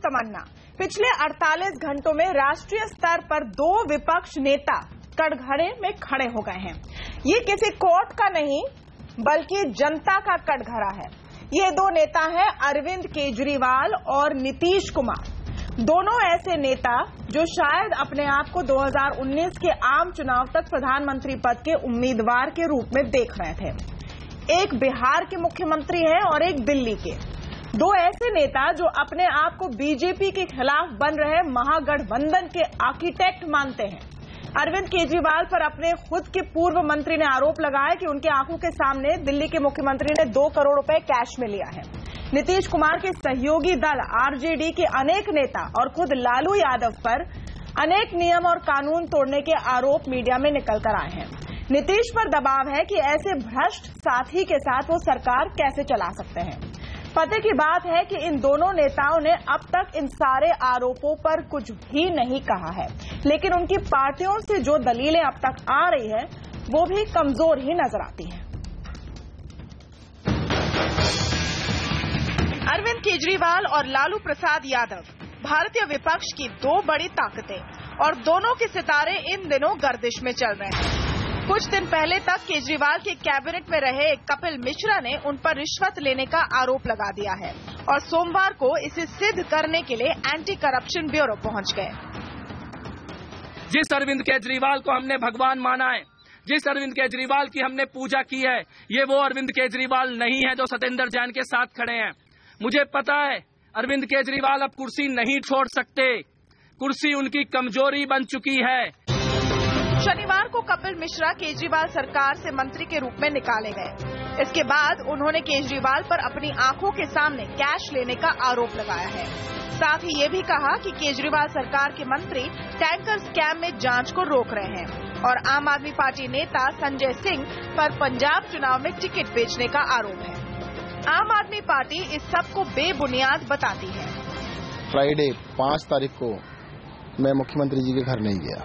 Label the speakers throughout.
Speaker 1: तमन्ना। पिछले 48 घंटों में राष्ट्रीय स्तर पर 2 विपक्ष नेता कटघरे में खड़े हो गए हैं। ये किसी कोर्ट का नहीं बल्कि जनता का कटघरा है। ये 2 नेता हैं अरविंद केजरीवाल और नीतीश कुमार। दोनों ऐसे नेता जो शायद अपने आप को 2019 के आम चुनाव तक प्रधानमंत्री पद के उम्मीदवार के रूप में देख रहे थे। एक बिहार के मुख्यमंत्री हैं और एक दिल्ली के। 2 ऐसे नेता जो अपने आप को बीजेपी के खिलाफ बन रहे महागठबंधन के आर्किटेक्ट मानते हैं। अरविंद केजरीवाल पर अपने खुद के पूर्व मंत्री ने आरोप लगाया कि उनके आंखों के सामने दिल्ली के मुख्यमंत्री ने 2 करोड़ रुपए कैश में लिया है। नीतीश कुमार के सहयोगी दल आरजेडी के अनेक नेता और खुद लालू यादव पर अनेक नियम और कानून तोड़ने के आरोप मीडिया में निकल कर आए हैं। नीतीश पर दबाव है कि ऐसे भ्रष्ट साथी के साथ वो सरकार कैसे चला सकते हैं। पते की बात है कि इन दोनों नेताओं ने अब तक इन सारे आरोपों पर कुछ भी नहीं कहा है, लेकिन उनकी पार्टियों से जो दलीलें अब तक आ रही है वो भी कमजोर ही नजर आती हैं। अरविंद केजरीवाल और लालू प्रसाद यादव भारतीय विपक्ष की 2 बड़ी ताकतें और दोनों के सितारे इन दिनों गर्दिश में चल रहे हैं। कुछ दिन पहले तक केजरीवाल के कैबिनेट में रहे कपिल मिश्रा ने उन पर रिश्वत लेने का आरोप लगा दिया है और सोमवार को इसे सिद्ध करने के लिए एंटी करप्शन ब्यूरो पहुंच गए।
Speaker 2: जिस अरविंद केजरीवाल को हमने भगवान माना है, जिस अरविंद केजरीवाल की हमने पूजा की है, ये वो अरविंद केजरीवाल नहीं है जो सत्येंद्र जैन के साथ खड़े हैं। मुझे पता है अरविंद केजरीवाल अब कुर्सी नहीं छोड़ सकते, कुर्सी उनकी कमजोरी बन चुकी है।
Speaker 1: शनिवार को कपिल मिश्रा केजरीवाल सरकार से मंत्री के रूप में निकाले गए। इसके बाद उन्होंने केजरीवाल पर अपनी आंखों के सामने कैश लेने का आरोप लगाया है। साथ ही ये भी कहा कि केजरीवाल सरकार के मंत्री टैंकर स्कैम में जांच को रोक रहे हैं और आम आदमी पार्टी नेता संजय सिंह पर पंजाब चुनाव में टिकट बेचने का आरोप है। आम आदमी पार्टी इस सब को बेबुनियाद बताती है।
Speaker 3: फ्राइडे 5 तारीख को मैं मुख्यमंत्री जी के घर नहीं गया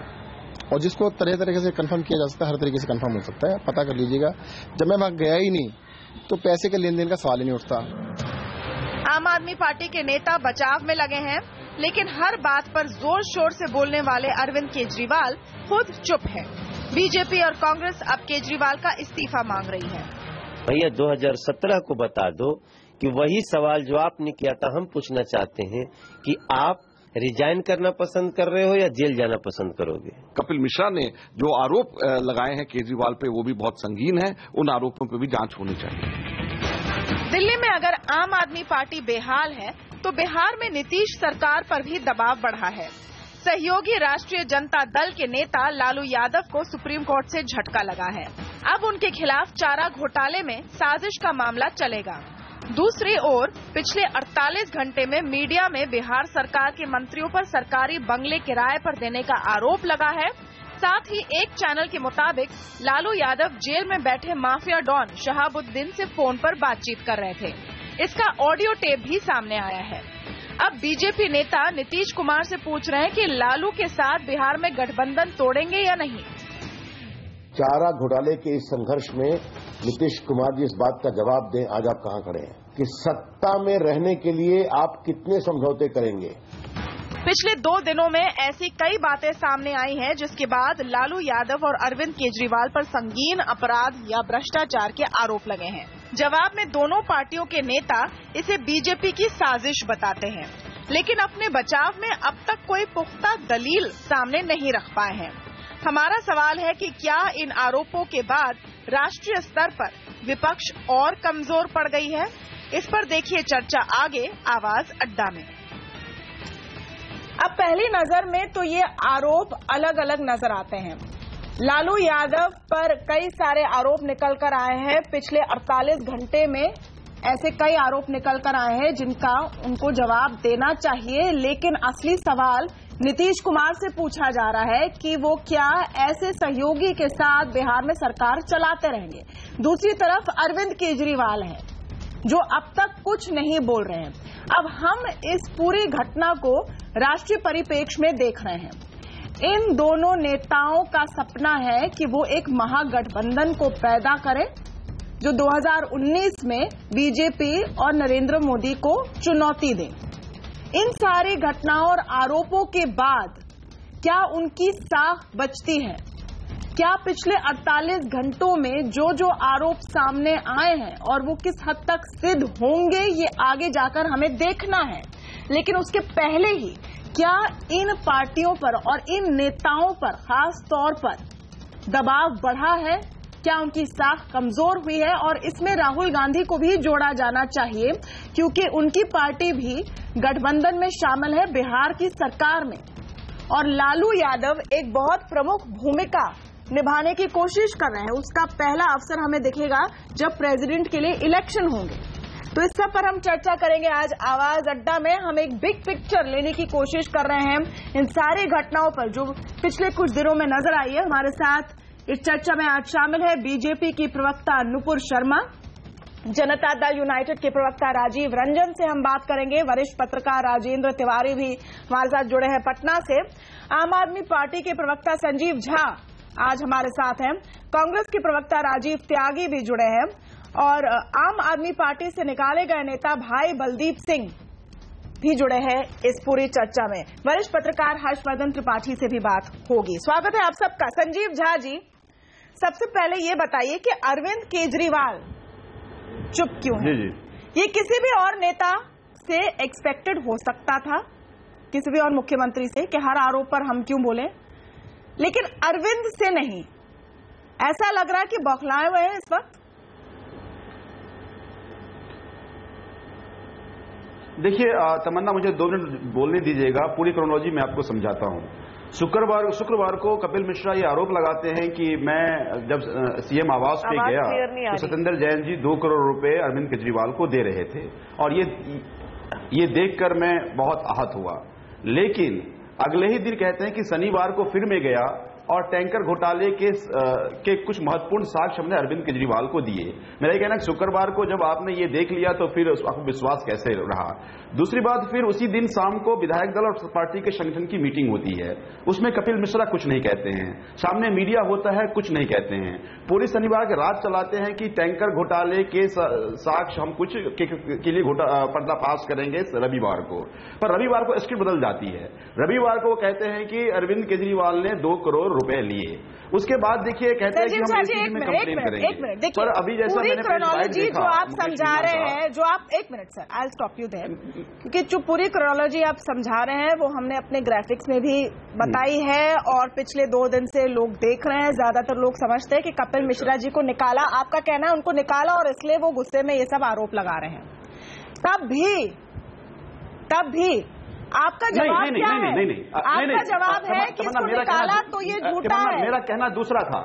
Speaker 3: और जिसको तरह तरह से कंफर्म किया जा सकता है, हर तरीके से कंफर्म हो सकता है, पता कर लीजिएगा। जब मैं वहां गया ही नहीं तो पैसे के लेन देन का सवाल ही नहीं उठता।
Speaker 1: आम आदमी पार्टी के नेता बचाव में लगे हैं, लेकिन हर बात पर जोर शोर से बोलने वाले अरविंद केजरीवाल खुद चुप है। बीजेपी और कांग्रेस अब केजरीवाल का इस्तीफा मांग रही है।
Speaker 4: भैया 2017 को बता दो कि वही सवाल जो आपने किया था हम पूछना चाहते हैं कि आप रिजाइन करना पसंद कर रहे हो या जेल जाना पसंद करोगे।
Speaker 5: कपिल मिश्रा ने जो आरोप लगाए हैं केजरीवाल पे वो भी बहुत संगीन है, उन आरोपों पे भी जांच होनी चाहिए।
Speaker 1: दिल्ली में अगर आम आदमी पार्टी बेहाल है तो बिहार में नीतीश सरकार पर भी दबाव बढ़ा है। सहयोगी राष्ट्रीय जनता दल के नेता लालू यादव को सुप्रीम कोर्ट से झटका लगा है। अब उनके खिलाफ चारा घोटाले में साजिश का मामला चलेगा। दूसरी ओर पिछले 48 घंटे में मीडिया में बिहार सरकार के मंत्रियों पर सरकारी बंगले किराए पर देने का आरोप लगा है। साथ ही एक चैनल के मुताबिक लालू यादव जेल में बैठे माफिया डॉन शहाबुद्दीन से फोन पर बातचीत कर रहे थे। इसका ऑडियो टेप भी सामने आया है। अब बीजेपी नेता नीतीश कुमार से पूछ रहे हैं कि लालू के साथ बिहार में गठबंधन तोड़ेंगे या नहीं।
Speaker 6: चारा घोटाले के इस संघर्ष में नीतीश कुमार जी इस बात का जवाब दें, आज आप कहां खड़े हैं कि सत्ता में रहने के लिए आप कितने समझौते करेंगे।
Speaker 1: पिछले 2 दिनों में ऐसी कई बातें सामने आई हैं जिसके बाद लालू यादव और अरविंद केजरीवाल पर संगीन अपराध या भ्रष्टाचार के आरोप लगे हैं। जवाब में दोनों पार्टियों के नेता इसे बीजेपी की साजिश बताते हैं, लेकिन अपने बचाव में अब तक कोई पुख्ता दलील सामने नहीं रख पाए हैं। हमारा सवाल है कि क्या इन आरोपों के बाद राष्ट्रीय स्तर पर विपक्ष और कमजोर पड़ गई है? इस पर देखिए चर्चा आगे आवाज अड्डा में। अब पहली नजर में तो ये आरोप अलग अलग नजर आते हैं। लालू यादव पर कई सारे आरोप निकल कर आए हैं। पिछले 48 घंटे में ऐसे कई आरोप निकल कर आए हैं जिनका उनको जवाब देना चाहिए, लेकिन असली सवाल नीतीश कुमार से पूछा जा रहा है कि वो क्या ऐसे सहयोगी के साथ बिहार में सरकार चलाते रहेंगे। दूसरी तरफ अरविंद केजरीवाल हैं जो अब तक कुछ नहीं बोल रहे हैं। अब हम इस पूरी घटना को राष्ट्रीय परिप्रेक्ष्य में देख रहे हैं। इन दोनों नेताओं का सपना है कि वो एक महागठबंधन को पैदा करें जो 2019 में बीजेपी और नरेंद्र मोदी को चुनौती दे। इन सारी घटनाओं और आरोपों के बाद क्या उनकी साख बचती है? क्या पिछले 48 घंटों में जो जो आरोप सामने आए हैं और वो किस हद तक सिद्ध होंगे, ये आगे जाकर हमें देखना है। लेकिन उसके पहले ही क्या इन पार्टियों पर और इन नेताओं पर खास तौर पर दबाव बढ़ा है? क्या उनकी साख कमजोर हुई है? और इसमें राहुल गांधी को भी जोड़ा जाना चाहिए, क्योंकि उनकी पार्टी भी गठबंधन में शामिल है बिहार की सरकार में, और लालू यादव एक बहुत प्रमुख भूमिका निभाने की कोशिश कर रहे हैं। उसका पहला अवसर हमें दिखेगा जब प्रेसिडेंट के लिए इलेक्शन होंगे। तो इस सब पर हम चर्चा करेंगे आज आवाज अड्डा में। हम एक बिग पिक्चर लेने की कोशिश कर रहे हैं इन सारी घटनाओं पर जो पिछले कुछ दिनों में नजर आई है। हमारे साथ इस चर्चा में आज शामिल है बीजेपी की प्रवक्ता नुपुर शर्मा, जनता दल यूनाइटेड के प्रवक्ता राजीव रंजन से हम बात करेंगे, वरिष्ठ पत्रकार राजेंद्र तिवारी भी हमारे साथ जुड़े हैं पटना से, आम आदमी पार्टी के प्रवक्ता संजीव झा आज हमारे साथ हैं, कांग्रेस के प्रवक्ता राजीव त्यागी भी जुड़े हैं, और आम आदमी पार्टी से निकाले गए नेता भाई बलदीप सिंह भी जुड़े हैं इस पूरी चर्चा में। वरिष्ठ पत्रकार हर्षवर्धन त्रिपाठी से भी बात होगी। स्वागत है आप सबका। संजीव झा जी, सबसे पहले ये बताइए कि अरविंद केजरीवाल चुप क्यों है?
Speaker 7: जी।
Speaker 1: ये किसी भी और नेता से एक्सपेक्टेड हो सकता था, किसी भी और मुख्यमंत्री से, कि हर आरोप पर हम क्यों बोले, लेकिन अरविंद से नहीं। ऐसा लग रहा है कि बौखलाए हुए हैं इस वक्त।
Speaker 7: देखिए तमन्ना, मुझे 2 मिनट बोलने दीजिएगा, पूरी क्रोनोलॉजी मैं आपको समझाता हूं। शुक्रवार को कपिल मिश्रा ये आरोप लगाते हैं कि मैं जब सीएम आवास पे गया तो सत्येंद्र जैन जी 2 करोड़ रुपए अरविंद केजरीवाल को दे रहे थे, और ये देखकर मैं बहुत आहत हुआ। लेकिन अगले ही दिन कहते हैं कि शनिवार को फिर मैं गया और टैंकर घोटाले के कुछ महत्वपूर्ण साक्ष्य हमने अरविंद केजरीवाल को दिए। मेरा ये कहना है शुक्रवार को जब आपने ये देख लिया तो फिर आपको विश्वास कैसे रहा? दूसरी बात, फिर उसी दिन शाम को विधायक दल और पार्टी के संगठन की मीटिंग होती है, उसमें कपिल मिश्रा कुछ नहीं कहते हैं, सामने मीडिया होता है कुछ नहीं कहते हैं, पूरी शनिवार की रात चलाते हैं कि टैंकर घोटाले के साक्ष्य हम कुछ के लिए पर्दाफाश करेंगे रविवार को। पर रविवार को स्क्रिप्ट बदल जाती है। रविवार को वो कहते हैं कि अरविंद केजरीवाल ने 2 करोड़ रुपए लिए। उसके बाद देखिए कहते हैं कि हम इस में कंप्लेन करेंगे। पर अभी जैसा मैंने
Speaker 1: क्रोनोलॉजी जो आप समझा रहे हैं, जो आप, एक minute sir, I will stop you there, क्योंकि जो पूरी क्रोनोलॉजी आप समझा रहे हैं वो हमने अपने ग्राफिक्स में भी बताई है और पिछले 2 दिन से लोग देख रहे हैं। ज्यादातर लोग समझते हैं कि कपिल मिश्रा जी को निकाला, आपका कहना है उनको निकाला और इसलिए वो गुस्से में ये सब आरोप लगा रहे हैं। तब भी आपका जवाब क्या है? नहीं, आपका जवाब है कि इसको निकाला तो ये झूठा है।
Speaker 7: मेरा कहना दूसरा था।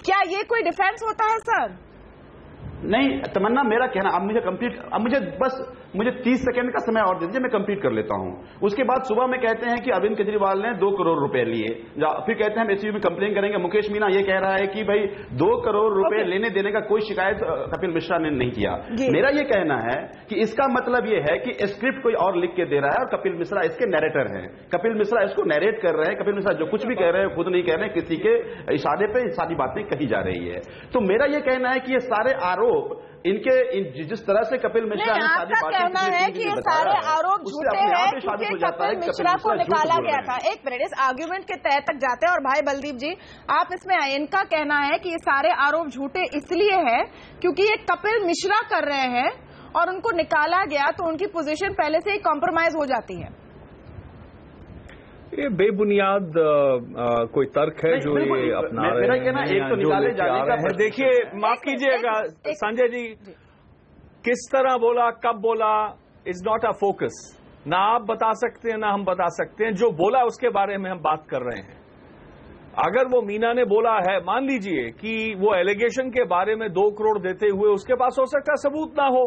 Speaker 1: क्या ये कोई डिफेंस होता है सर?
Speaker 7: नहीं तमन्ना, मेरा कहना, अब मुझे 30 सेकंड का समय और दे दीजिए, मैं कंप्लीट कर लेता हूं। उसके बाद सुबह में कहते हैं कि अरविंद केजरीवाल ने 2 करोड़ रुपए लिए, फिर कहते हैं हम एसयू में कंप्लेन करेंगे। मुकेश मीना ये कह रहा है कि भाई 2 करोड़ रुपए लेने देने का कोई शिकायत कपिल मिश्रा ने नहीं किया। मेरा ये कहना है कि इसका मतलब ये है कि स्क्रिप्ट कोई और लिख के दे रहा है और कपिल मिश्रा इसके नैरेटर हैं। कपिल मिश्रा इसको नैरेट कर रहे हैं। कपिल मिश्रा जो कुछ भी कह रहे हैं खुद नहीं कह रहे हैं, किसी के इशारे पे सारी बातें कही जा रही है। तो मेरा ये कहना है कि ये सारे आरोप जिस तरह से कपिल मिश्रा ने सारी बातें
Speaker 1: कहना है कि ये सारे आरोप झूठे हैं क्योंकि कपिल मिश्रा को निकाला गया था। एक मिनट, इस आर्ग्यूमेंट के तह तक जाते हैं और भाई बलदीप जी आप इसमें आए। इनका कहना है कि ये सारे आरोप झूठे इसलिए है क्योंकि ये कपिल मिश्रा कर रहे हैं और उनको निकाला गया तो उनकी पोजीशन पहले से ही कॉम्प्रोमाइज हो जाती है।
Speaker 8: ये बेबुनियाद कोई तर्क है जो ये अपना रहे हैं।
Speaker 7: एक तो निकाले जाने का,
Speaker 8: देखिए माफ कीजिएगा संजय जी, किस तरह बोला, कब बोला, इज नॉट अ फोकस। ना आप बता सकते हैं ना हम बता सकते हैं। जो बोला उसके बारे में हम बात कर रहे हैं। अगर वो मीना ने बोला है, मान लीजिए कि वो एलिगेशन के बारे में 2 करोड़ देते हुए उसके पास हो सकता है सबूत ना हो,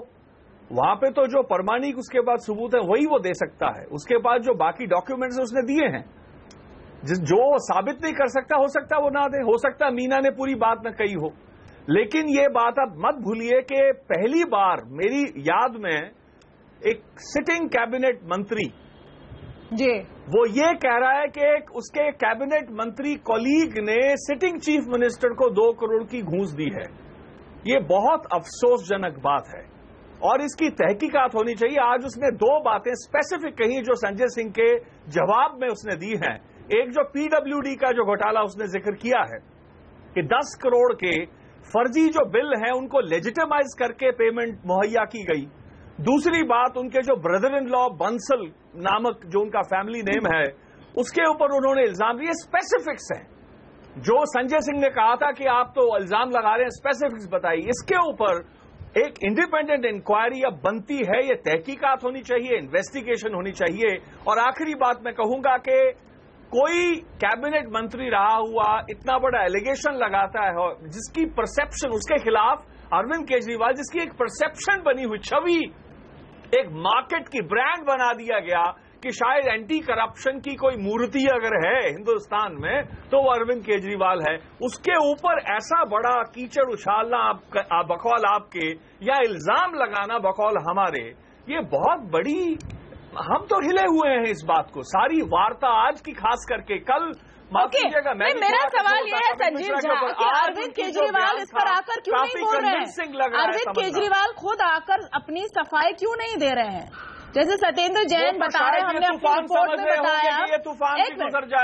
Speaker 8: वहां पे तो जो प्रमाणिक उसके पास सबूत है वही वो दे सकता है। उसके पास जो बाकी डॉक्यूमेंट्स उसने दिए हैं, जो साबित नहीं कर सकता, हो सकता वो ना दे, हो सकता मीना ने पूरी बात न कही हो। लेकिन ये बात आप मत भूलिए कि पहली बार मेरी याद में एक सिटिंग कैबिनेट मंत्री
Speaker 1: जी
Speaker 8: वो ये कह रहा है कि उसके कैबिनेट मंत्री कॉलीग ने सिटिंग चीफ मिनिस्टर को 2 करोड़ की घूस दी है। ये बहुत अफसोसजनक बात है और इसकी तहकीकात होनी चाहिए। आज उसने दो बातें स्पेसिफिक कही जो संजय सिंह के जवाब में उसने दी हैं। एक जो पीडब्ल्यूडी का जो घोटाला उसने जिक्र किया है कि 10 करोड़ के फर्जी जो बिल हैं उनको लेजिटिमाइज करके पेमेंट मुहैया की गई। दूसरी बात, उनके जो ब्रदर इन लॉ बंसल नामक जो उनका फैमिली नेम है उसके ऊपर उन्होंने इल्जाम दिए। स्पेसिफिक्स हैं जो संजय सिंह ने कहा था कि आप तो इल्जाम लगा रहे हैं, स्पेसिफिक्स बताइए। इसके ऊपर एक इंडिपेंडेंट इंक्वायरी अब बनती है, ये तहकीकात होनी चाहिए, इन्वेस्टिगेशन होनी चाहिए। और आखिरी बात मैं कहूंगा कि कोई कैबिनेट मंत्री रहा हुआ इतना बड़ा एलिगेशन लगाता है और जिसकी परसेप्शन उसके खिलाफ अरविंद केजरीवाल, जिसकी एक परसेप्शन बनी हुई, छवि एक मार्केट की ब्रांड बना दिया गया कि शायद एंटी करप्शन की कोई मूर्ति अगर है हिंदुस्तान में तो वो अरविंद केजरीवाल है। उसके ऊपर ऐसा बड़ा कीचड़ उछालना बकौल आपके या इल्जाम लगाना बकौल हमारे, ये बहुत बड़ी, हम तो हिले हुए हैं इस बात को। सारी वार्ता आज की खास करके, कल
Speaker 1: मेरा सवाल ये है संजीव झा कि अरविंद केजरीवाल इस पर आकर क्यों नहीं बोल रहे हैं? अरविंद केजरीवाल खुद आकर अपनी सफाई क्यों नहीं दे रहे हैं? जैसे सत्येंद्र जैन बता रहे हैं, हमने अपनी रिपोर्ट में बताया,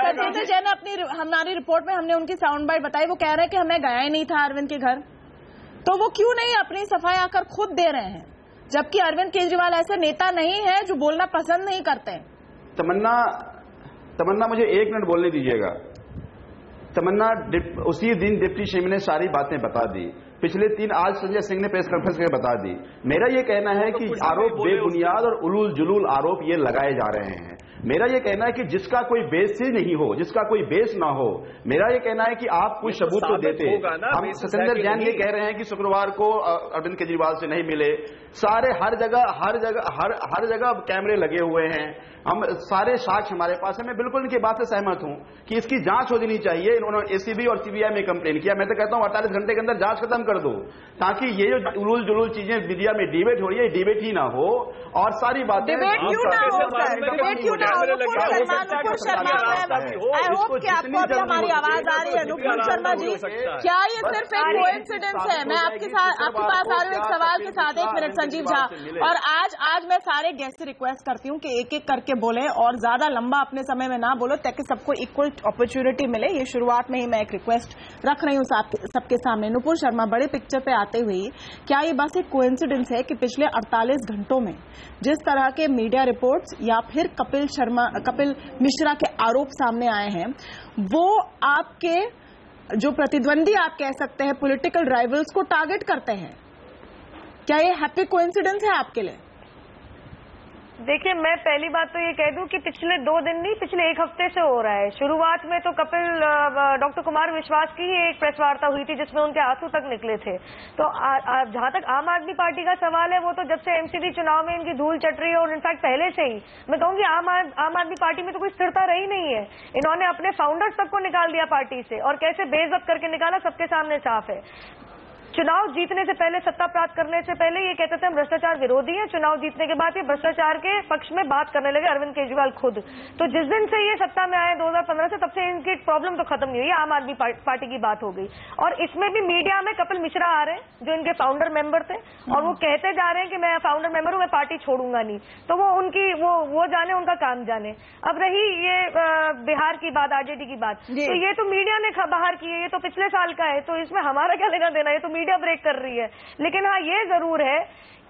Speaker 1: सत्येंद्र जैन ने अपनी हमारी रिपोर्ट में हमने उनकी साउंड बाइट बताई, वो कह रहे हैं कि हमें गया ही नहीं था अरविंद के घर। तो वो क्यों नहीं अपनी सफाई आकर खुद दे रहे हैं, जबकि अरविंद केजरीवाल ऐसे नेता नहीं है जो बोलना पसंद नहीं करते?
Speaker 7: तमन्ना मुझे 1 मिनट बोलने दीजिएगा। तमन्ना उसी दिन डिप्टी सीएम ने सारी बातें बता दी, पिछले 3 आज संजय सिंह ने प्रेस कॉन्फ्रेंस करके बता दी। मेरा ये कहना है कि आरोप बेबुनियाद और उलूल जुलूल आरोप ये लगाए जा रहे हैं। मेरा ये कहना है कि जिसका कोई बेस ही नहीं हो, जिसका कोई बेस ना हो, मेरा ये कहना है कि आप कुछ सबूत तो देते। हम सत्येंद्र जैन ये कह रहे हैं कि शुक्रवार को अरविंद केजरीवाल से नहीं मिले। सारे हर जगह कैमरे लगे हुए हैं, हम सारे साक्ष्य हमारे पास है। मैं बिल्कुल इनकी बात से सहमत हूं कि इसकी जांच होनी चाहिए। इन्होंने एसीबी और सीबीआई में कंप्लेन किया। मैं तो कहता हूं 48 घंटे के अंदर जांच खत्म कर दो, ताकि ये जो उलूल जुलूल चीजें मीडिया में डिबेट हो रही है, डिबेट ही ना हो और सारी बातें
Speaker 1: डिबेट क्यों ना हो सर, डिबेट क्यों ना हो? नुपुर शर्मा, आई होप कि आपको अभी हमारी आवाज आ रही है। नुपुर शर्मा जी, क्या ये सिर्फ एक कोइंसिडेंस है? मैं आपके पास आ रही हूँ एक सवाल के साथ। 1 मिनट संजीव झा, और आज मैं सारे गेस्ट से रिक्वेस्ट करती हूँ कि एक एक करके बोले और ज्यादा लंबा अपने समय में ना बोलो, ताकि सबको इक्वल अपॉर्चुनिटी मिले। ये शुरुआत में ही मैं एक रिक्वेस्ट रख रही हूँ सबके सामने। नुपुर शर्मा, बड़े पिक्चर पे आते हुए, क्या ये बस एक कोइंसिडेंस है कि पिछले 48 घंटों में जिस तरह के मीडिया रिपोर्ट्स या फिर कपिल मिश्रा के आरोप सामने आए हैं, वो आपके जो प्रतिद्वंदी आप कह सकते हैं पॉलिटिकल राइवल्स को टारगेट करते हैं? क्या ये हैप्पी कोइंसिडेंस है आपके लिए?
Speaker 9: देखिए, मैं पहली बात तो ये कह दूं कि पिछले 2 दिन नहीं, पिछले 1 हफ्ते से हो रहा है। शुरुआत में तो डॉक्टर कुमार विश्वास की ही एक प्रेस वार्ता हुई थी जिसमें उनके आंसू तक निकले थे। तो जहां तक आम आदमी पार्टी का सवाल है, वो तो जब से एमसीडी चुनाव में इनकी धूल चट रही है, और इनफैक्ट पहले से ही मैं कहूंगी आम आदमी पार्टी में तो कोई स्थिरता रही नहीं है। इन्होंने अपने फाउंडर्स तक को निकाल दिया पार्टी से, और कैसे बेइज्जत करके निकाला सबके सामने साफ है। चुनाव जीतने से पहले, सत्ता प्राप्त करने से पहले ये कहते थे हम भ्रष्टाचार विरोधी हैं। चुनाव जीतने के बाद ये भ्रष्टाचार के पक्ष में बात करने लगे अरविंद केजरीवाल खुद। तो जिस दिन से ये सत्ता में आए 2015 से, तब से इनकी प्रॉब्लम तो खत्म नहीं हुई। आम आदमी पार्टी की बात हो गई, और इसमें भी मीडिया में कपिल मिश्रा आ रहे हैं जो इनके फाउंडर मेंबर थे, और वो कहते जा रहे हैं कि मैं फाउंडर मेंबर हूं, मैं पार्टी छोड़ूंगा नहीं। तो वो उनकी वो जाने, उनका काम जाने। अब रही ये बिहार की बात, आरजेडी की बात, तो ये तो मीडिया ने बाहर की है, ये तो पिछले साल का है, तो इसमें हमारा क्या लेना देना? ये तो मीडिया ब्रेक कर रही है। लेकिन हाँ, ये जरूर है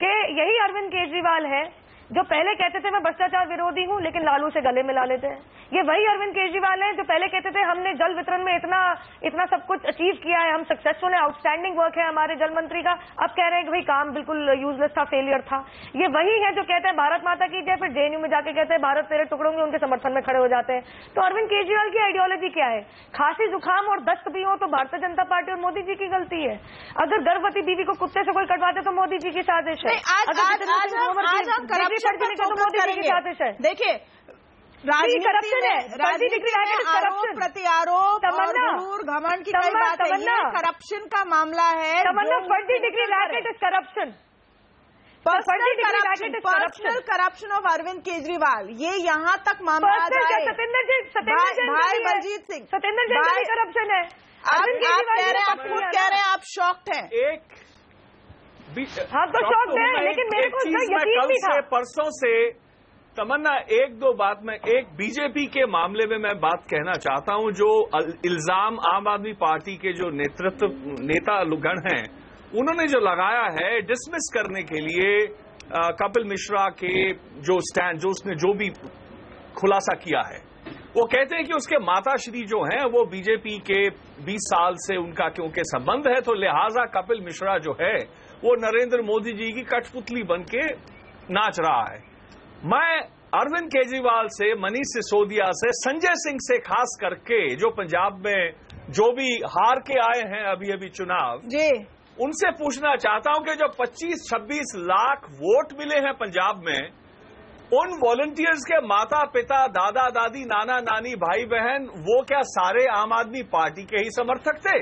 Speaker 9: कि यही अरविंद केजरीवाल है जो पहले कहते थे मैं भ्रष्टाचार विरोधी हूं, लेकिन लालू से गले मिला लेते हैं। ये वही अरविंद केजरीवाल है जो पहले कहते थे हमने जल वितरण में इतना सब कुछ अचीव किया है, हम सक्सेसफुल है, आउटस्टैंडिंग वर्क है हमारे जल मंत्री का। अब कह रहे हैं कि भाई काम बिल्कुल यूजलेस था, फेलियर था। ये वही है जो कहते हैं भारत माता की जय, फिर जेएनयू में जाके कहते हैं भारत तेरे टुकड़ों में, उनके समर्थन में खड़े हो जाते हैं। तो अरविंद केजरीवाल की आइडियोलॉजी क्या है? खांसी जुकाम और दस्त भी हो तो भारतीय जनता पार्टी और मोदी जी की गलती है। अगर गर्भवती बीवी को कुत्ते से कोई कटवाते तो मोदी जी की साजिश है।
Speaker 1: देखिए,
Speaker 9: करप्शन है,
Speaker 1: आरोप प्रति आरोप, घमंड की कई बातें, ये करप्शन का मामला है।
Speaker 9: तमन्ना, फर्जी degree racket is corruption,
Speaker 1: personal corruption of Arvind Kejriwal, ये यहाँ तक मामला है।
Speaker 9: भाई
Speaker 1: बलजीत सिंह,
Speaker 9: सत्येंद्र जैन का करप्शन है।
Speaker 1: आप कह रहे हैं, आप खुद कह रहे हैं आप शॉक्ड हैं।
Speaker 9: हाँ तो शौक है, लेकिन मेरे को यकीन भी था।
Speaker 8: परसों से तमन्ना एक दो बात में, एक बीजेपी के मामले में मैं बात कहना चाहता हूं, जो इल्जाम आम आदमी पार्टी के जो नेता गण हैं उन्होंने जो लगाया है डिसमिस करने के लिए कपिल मिश्रा के जो स्टैंड, जो उसने जो भी खुलासा किया है, वो कहते हैं कि उसके माताश्री जो हैं वो बीजेपी के 20 साल से उनका क्योंकि संबंध है, तो लिहाजा कपिल मिश्रा जो है वो नरेंद्र मोदी जी की कठपुतली बन के नाच रहा है। मैं अरविंद केजरीवाल से, मनीष सिसोदिया से, संजय सिंह से खास करके जो पंजाब में जो भी हार के आए हैं अभी अभी चुनाव
Speaker 1: जी,
Speaker 8: उनसे पूछना चाहता हूं कि जो 25-26 लाख वोट मिले हैं पंजाब में, उन वॉलंटियर्स के माता पिता, दादा दादी, नाना नानी, भाई बहन, वो क्या सारे आम आदमी पार्टी के ही समर्थक थे?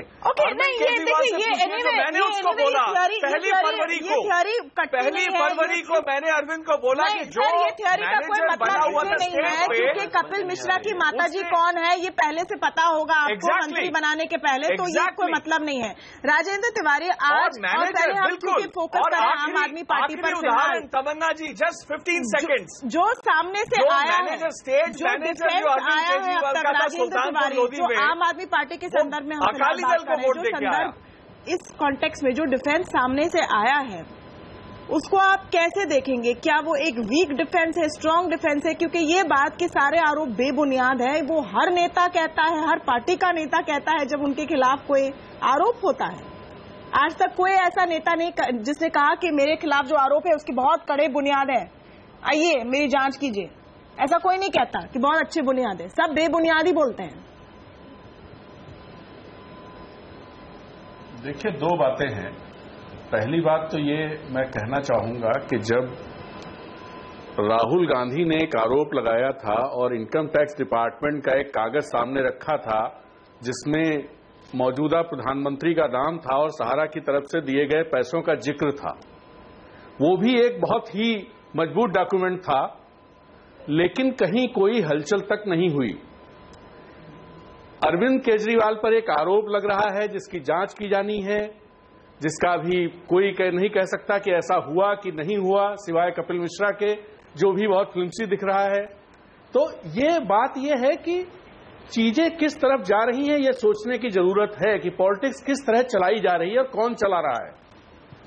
Speaker 1: नहीं, ये देखिए,
Speaker 8: मैंने उसको बोला पहली फरवरी को मैंने अरविंद को बोला कि जो मैनेजर बना हुआ था स्टेट पे,
Speaker 1: क्योंकि कपिल मिश्रा की माताजी कौन है ये पहले से पता होगा आपको, मंत्री बनाने के पहले, तो ये कोई मतलब नहीं है। राजेंद्र तिवारी आज
Speaker 8: बिल्कुल
Speaker 1: फोकस करें आम आदमी पार्टी पर।
Speaker 8: उदाहरण तमन्ना जी, जस्ट 15 सेकेंड्स,
Speaker 1: जो सामने से आया है, जो डिफेंस आया है अब तक राजेंद्र तिवारी, जो आम आदमी पार्टी के संदर्भ में हम
Speaker 8: अकाली दल को वोट देके आया,
Speaker 1: इस कॉन्टेक्स्ट में जो डिफेंस सामने से आया है उसको आप कैसे देखेंगे? क्या वो एक वीक डिफेंस है, स्ट्रांग डिफेंस है? क्योंकि ये बात के सारे आरोप बेबुनियाद है, वो हर नेता कहता है, हर पार्टी का नेता कहता है जब उनके खिलाफ कोई आरोप होता है। आज तक कोई ऐसा नेता नहीं जिसने कहा कि मेरे खिलाफ जो आरोप है उसकी बहुत कड़े बुनियाद है, आइए मेरी जांच कीजिए। ऐसा कोई नहीं कहता कि बहुत अच्छी बुनियाद है, सब बेबुनियादी बोलते हैं।
Speaker 10: देखिए, दो बातें हैं। पहली बात तो ये मैं कहना चाहूंगा कि जब राहुल गांधी ने एक आरोप लगाया था और इनकम टैक्स डिपार्टमेंट का एक कागज सामने रखा था जिसमें मौजूदा प्रधानमंत्री का नाम था और सहारा की तरफ से दिए गए पैसों का जिक्र था, वो भी एक बहुत ही मजबूत डॉक्यूमेंट था, लेकिन कहीं कोई हलचल तक नहीं हुई। अरविंद केजरीवाल पर एक आरोप लग रहा है जिसकी जांच की जानी है, जिसका भी कोई नहीं कह सकता कि ऐसा हुआ कि नहीं हुआ, सिवाय कपिल मिश्रा के, जो भी बहुत फिल्मसी दिख रहा है। तो ये बात ये है कि चीजें किस तरफ जा रही हैं, ये सोचने की जरूरत है कि पॉलिटिक्स किस तरह चलाई जा रही है और कौन चला रहा है।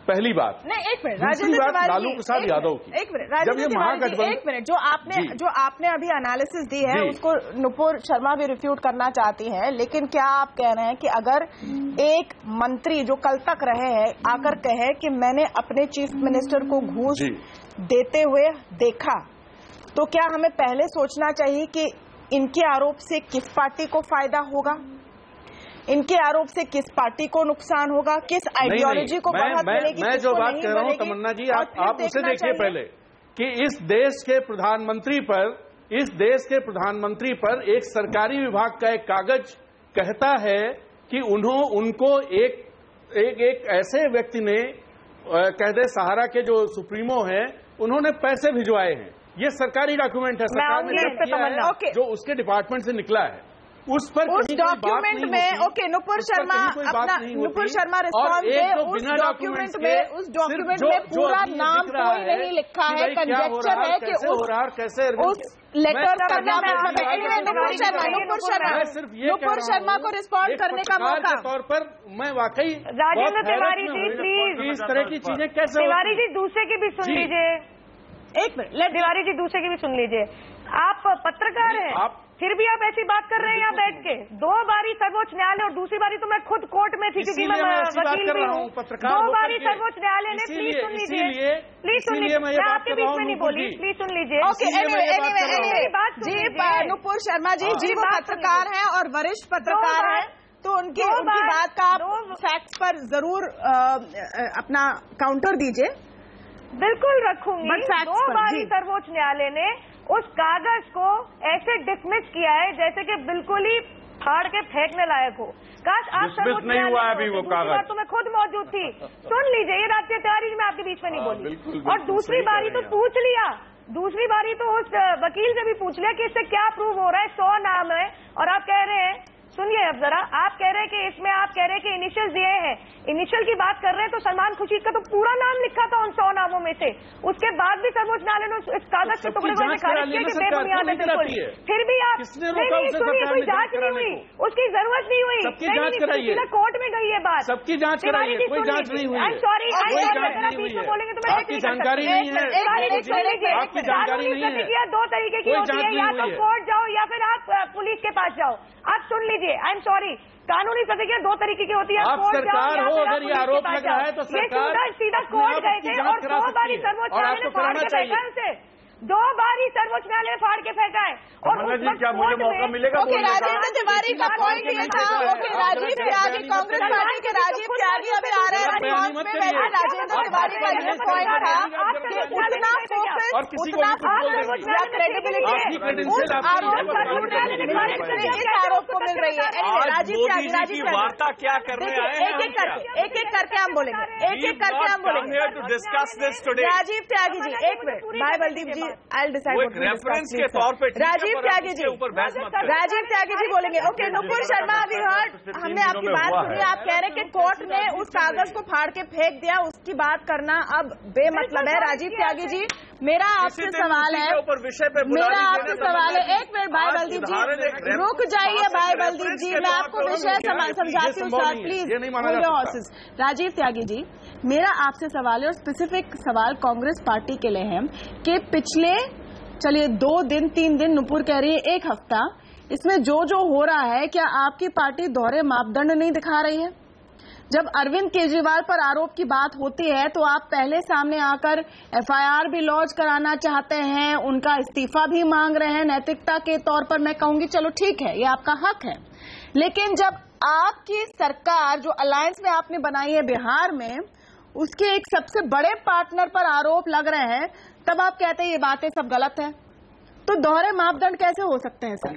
Speaker 10: पहली बात।
Speaker 1: नहीं, एक मिनट,
Speaker 10: दूसरी बात लालू प्रसाद यादव की।
Speaker 1: एक मिनट राजेंद्र तिवारी जी, एक मिनट, जो आपने अभी एनालिसिस दी है उसको नुपुर शर्मा भी रिफ्यूट करना चाहती हैं, लेकिन क्या आप कह रहे हैं कि अगर एक मंत्री जो कल तक रहे हैं आकर कहे कि मैंने अपने चीफ मिनिस्टर को घूस देते हुए देखा, तो क्या हमें पहले सोचना चाहिए कि इनके आरोप से किस पार्टी को फायदा होगा, इनके आरोप से किस पार्टी को नुकसान होगा, किस आइडियोलॉजी को बढ़त मिलेगी?
Speaker 10: मैं जो बात कह रहा हूं तमन्ना जी, आप उसे देखिए पहले कि इस देश के प्रधानमंत्री पर एक सरकारी विभाग का एक कागज कहता है कि उनको एक ऐसे व्यक्ति ने कह दे, सहारा के जो सुप्रीमो हैं उन्होंने पैसे भिजवाए हैं। ये सरकारी डॉक्यूमेंट है, सरकार ने किया है, जो उसके डिपार्टमेंट से निकला है। उस
Speaker 1: डॉक्यूमेंट में ओके, नुपुर शर्मा रिस्पॉन्स दे। उस डॉक्यूमेंट में पूरा नाम कोई नहीं लिखा है, कंजेक्चर है कि उस लेटर का नाम नुपुर शर्मा को रिस्पॉन्ड करने का मौका
Speaker 10: तौर पर मैं वाकई
Speaker 9: राजेंद्र तिवारी जी प्लीज
Speaker 10: इस तरह की चीजें कैसे।
Speaker 9: तिवारी जी दूसरे की भी सुन लीजिए, एक मिनट तिवारी जी दूसरे की भी सुन लीजिए। आप पत्रकार हैं, फिर भी आप ऐसी बात कर रहे हैं यहाँ बैठ के। 2 बारी सर्वोच्च न्यायालय और दूसरी बारी तो मैं खुद कोर्ट में थी क्योंकि मैं वकील भी हूँ। 2 बारी सर्वोच्च न्यायालय ने, प्लीज सुन लीजिए, प्लीज सुन लीजिए, मैं आपके बीच में नहीं बोली, प्लीज सुन लीजिए।
Speaker 1: जी नुपुर शर्मा जी वो पत्रकार हैं और वरिष्ठ पत्रकार हैं, तो उनकी बात का फैक्ट्स पर जरूर अपना काउंटर दीजिए।
Speaker 9: बिल्कुल रखूंगी। 2 बारी सर्वोच्च न्यायालय ने उस कागज को ऐसे डिसमिस किया है जैसे कि बिल्कुल ही फाड़ के फेंकने लायक हो। काश आप सर्वोच्च
Speaker 10: नहीं हुआ अभी वो कागज,
Speaker 9: तो मैं खुद मौजूद थी। सुन लीजिए, ये राष्ट्रीय तैयारी मैं आपके बीच में नहीं बोली। और दूसरी बारी तो पूछ लिया, दूसरी बारी तो उस वकील से भी पूछ लिया कि इससे क्या प्रूव हो रहा है। 100 नाम है और आप कह रहे हैं सुनिए अब जरा, आप कह रहे हैं कि इसमें आप कह रहे हैं कि इनिशियल दिए हैं, इनिशियल की बात कर रहे हैं तो सलमान खुर्शीद का तो पूरा नाम लिखा था उन 100 नामों में से, उसके बाद भी सर्वोच्च न्यायालय ने इस कागज के टुकड़े को खारिज किया कि बेबुनियाद है बिल्कुल। फिर भी आप सुनिए, कोई जांच नहीं हुई, उसकी जरूरत नहीं हुई, सीधा कोर्ट में गई है बात,
Speaker 10: सबकी जांच कराइए, कोई जांच नहीं हुई।
Speaker 9: सॉरी, बीच में बोलेंगे तो मैं
Speaker 10: आपकी जानकारी नहीं है, आपकी जानकारी नहीं है।
Speaker 9: 2 तरीके की होती है, या तो कोर्ट जाओ या फिर आप पुलिस के पास जाओ। आप सुन लीजिए, आई एम सॉरी, कानूनी प्रतिक्रिया 2 तरीके की होती है,
Speaker 10: आप सरकार हो, अगर ये आरोप लग रहा है तो सरकार
Speaker 9: सीधा कोर्ट गए थे और 2 बार सर्वोच्च न्यायालय ने फाड़ के फेंका उसे, 2 बार ही सर्वोच्च न्यायालय फाड़ के फेंका है। और
Speaker 7: जी, क्या मुझे मौका मिलेगा?
Speaker 1: राजेंद्र तिवारी का पॉइंट ये था, राजीव त्यागी, कांग्रेस पार्टी के राजीव त्यागी अभी आ रहे हैं रिस्पॉन्स में, वैसे राजेंद्र तिवारी का ये पॉइंट था कि उतना फोकस, उतना क्रेडिबिलिटी उस आरोप को मिल रही है। राजीव त्यागी
Speaker 8: वार्ता क्या करने आए हैं?
Speaker 1: एक एक करके हम बोलेंगे, एक एक करके हम बोलेंगे। राजीव त्यागी जी, एक मिनट, भाई बलदीप जी, आई डिसाइड
Speaker 8: रेफरेंस के तौर पे
Speaker 1: राजीव त्यागी जी, राजीव त्यागी जी बोलेंगे। ओके, नुपुर शर्मा, अभी हर्ड, हमने आपकी बात सुनी, आप कह रहे हैं कि कोर्ट ने उस कागज को फाड़ के फेंक दिया, उसकी बात करना अब बेमतलब है। राजीव त्यागी जी, मेरा आपसे सवाल है, मेरा आपसे सवाल है, एक मिनट भाई बलदीप जी, रुक जाइए भाई बलदीप जी, मैं आपको विषय समझाती हूँ सर, प्लीज। राजीव त्यागी जी, मेरा आपसे सवाल है और स्पेसिफिक सवाल कांग्रेस पार्टी के लिए है कि पिछले, चलिए 2 दिन 3 दिन, नुपुर कह रही है 1 हफ्ता, इसमें जो जो हो रहा है, क्या आपकी पार्टी दोहरे मापदंड नहीं दिखा रही है? जब अरविंद केजरीवाल पर आरोप की बात होती है तो आप पहले सामने आकर एफआईआर भी लॉन्च कराना चाहते हैं, उनका इस्तीफा भी मांग रहे हैं, नैतिकता के तौर पर मैं कहूंगी चलो ठीक है, ये आपका हक है। लेकिन जब आपकी सरकार जो अलायंस में आपने बनाई है बिहार में, उसके एक सबसे बड़े पार्टनर पर आरोप लग रहे हैं, तब आप कहते हैं ये बातें सब गलत है, तो दोहरे मापदंड कैसे हो सकते हैं सर?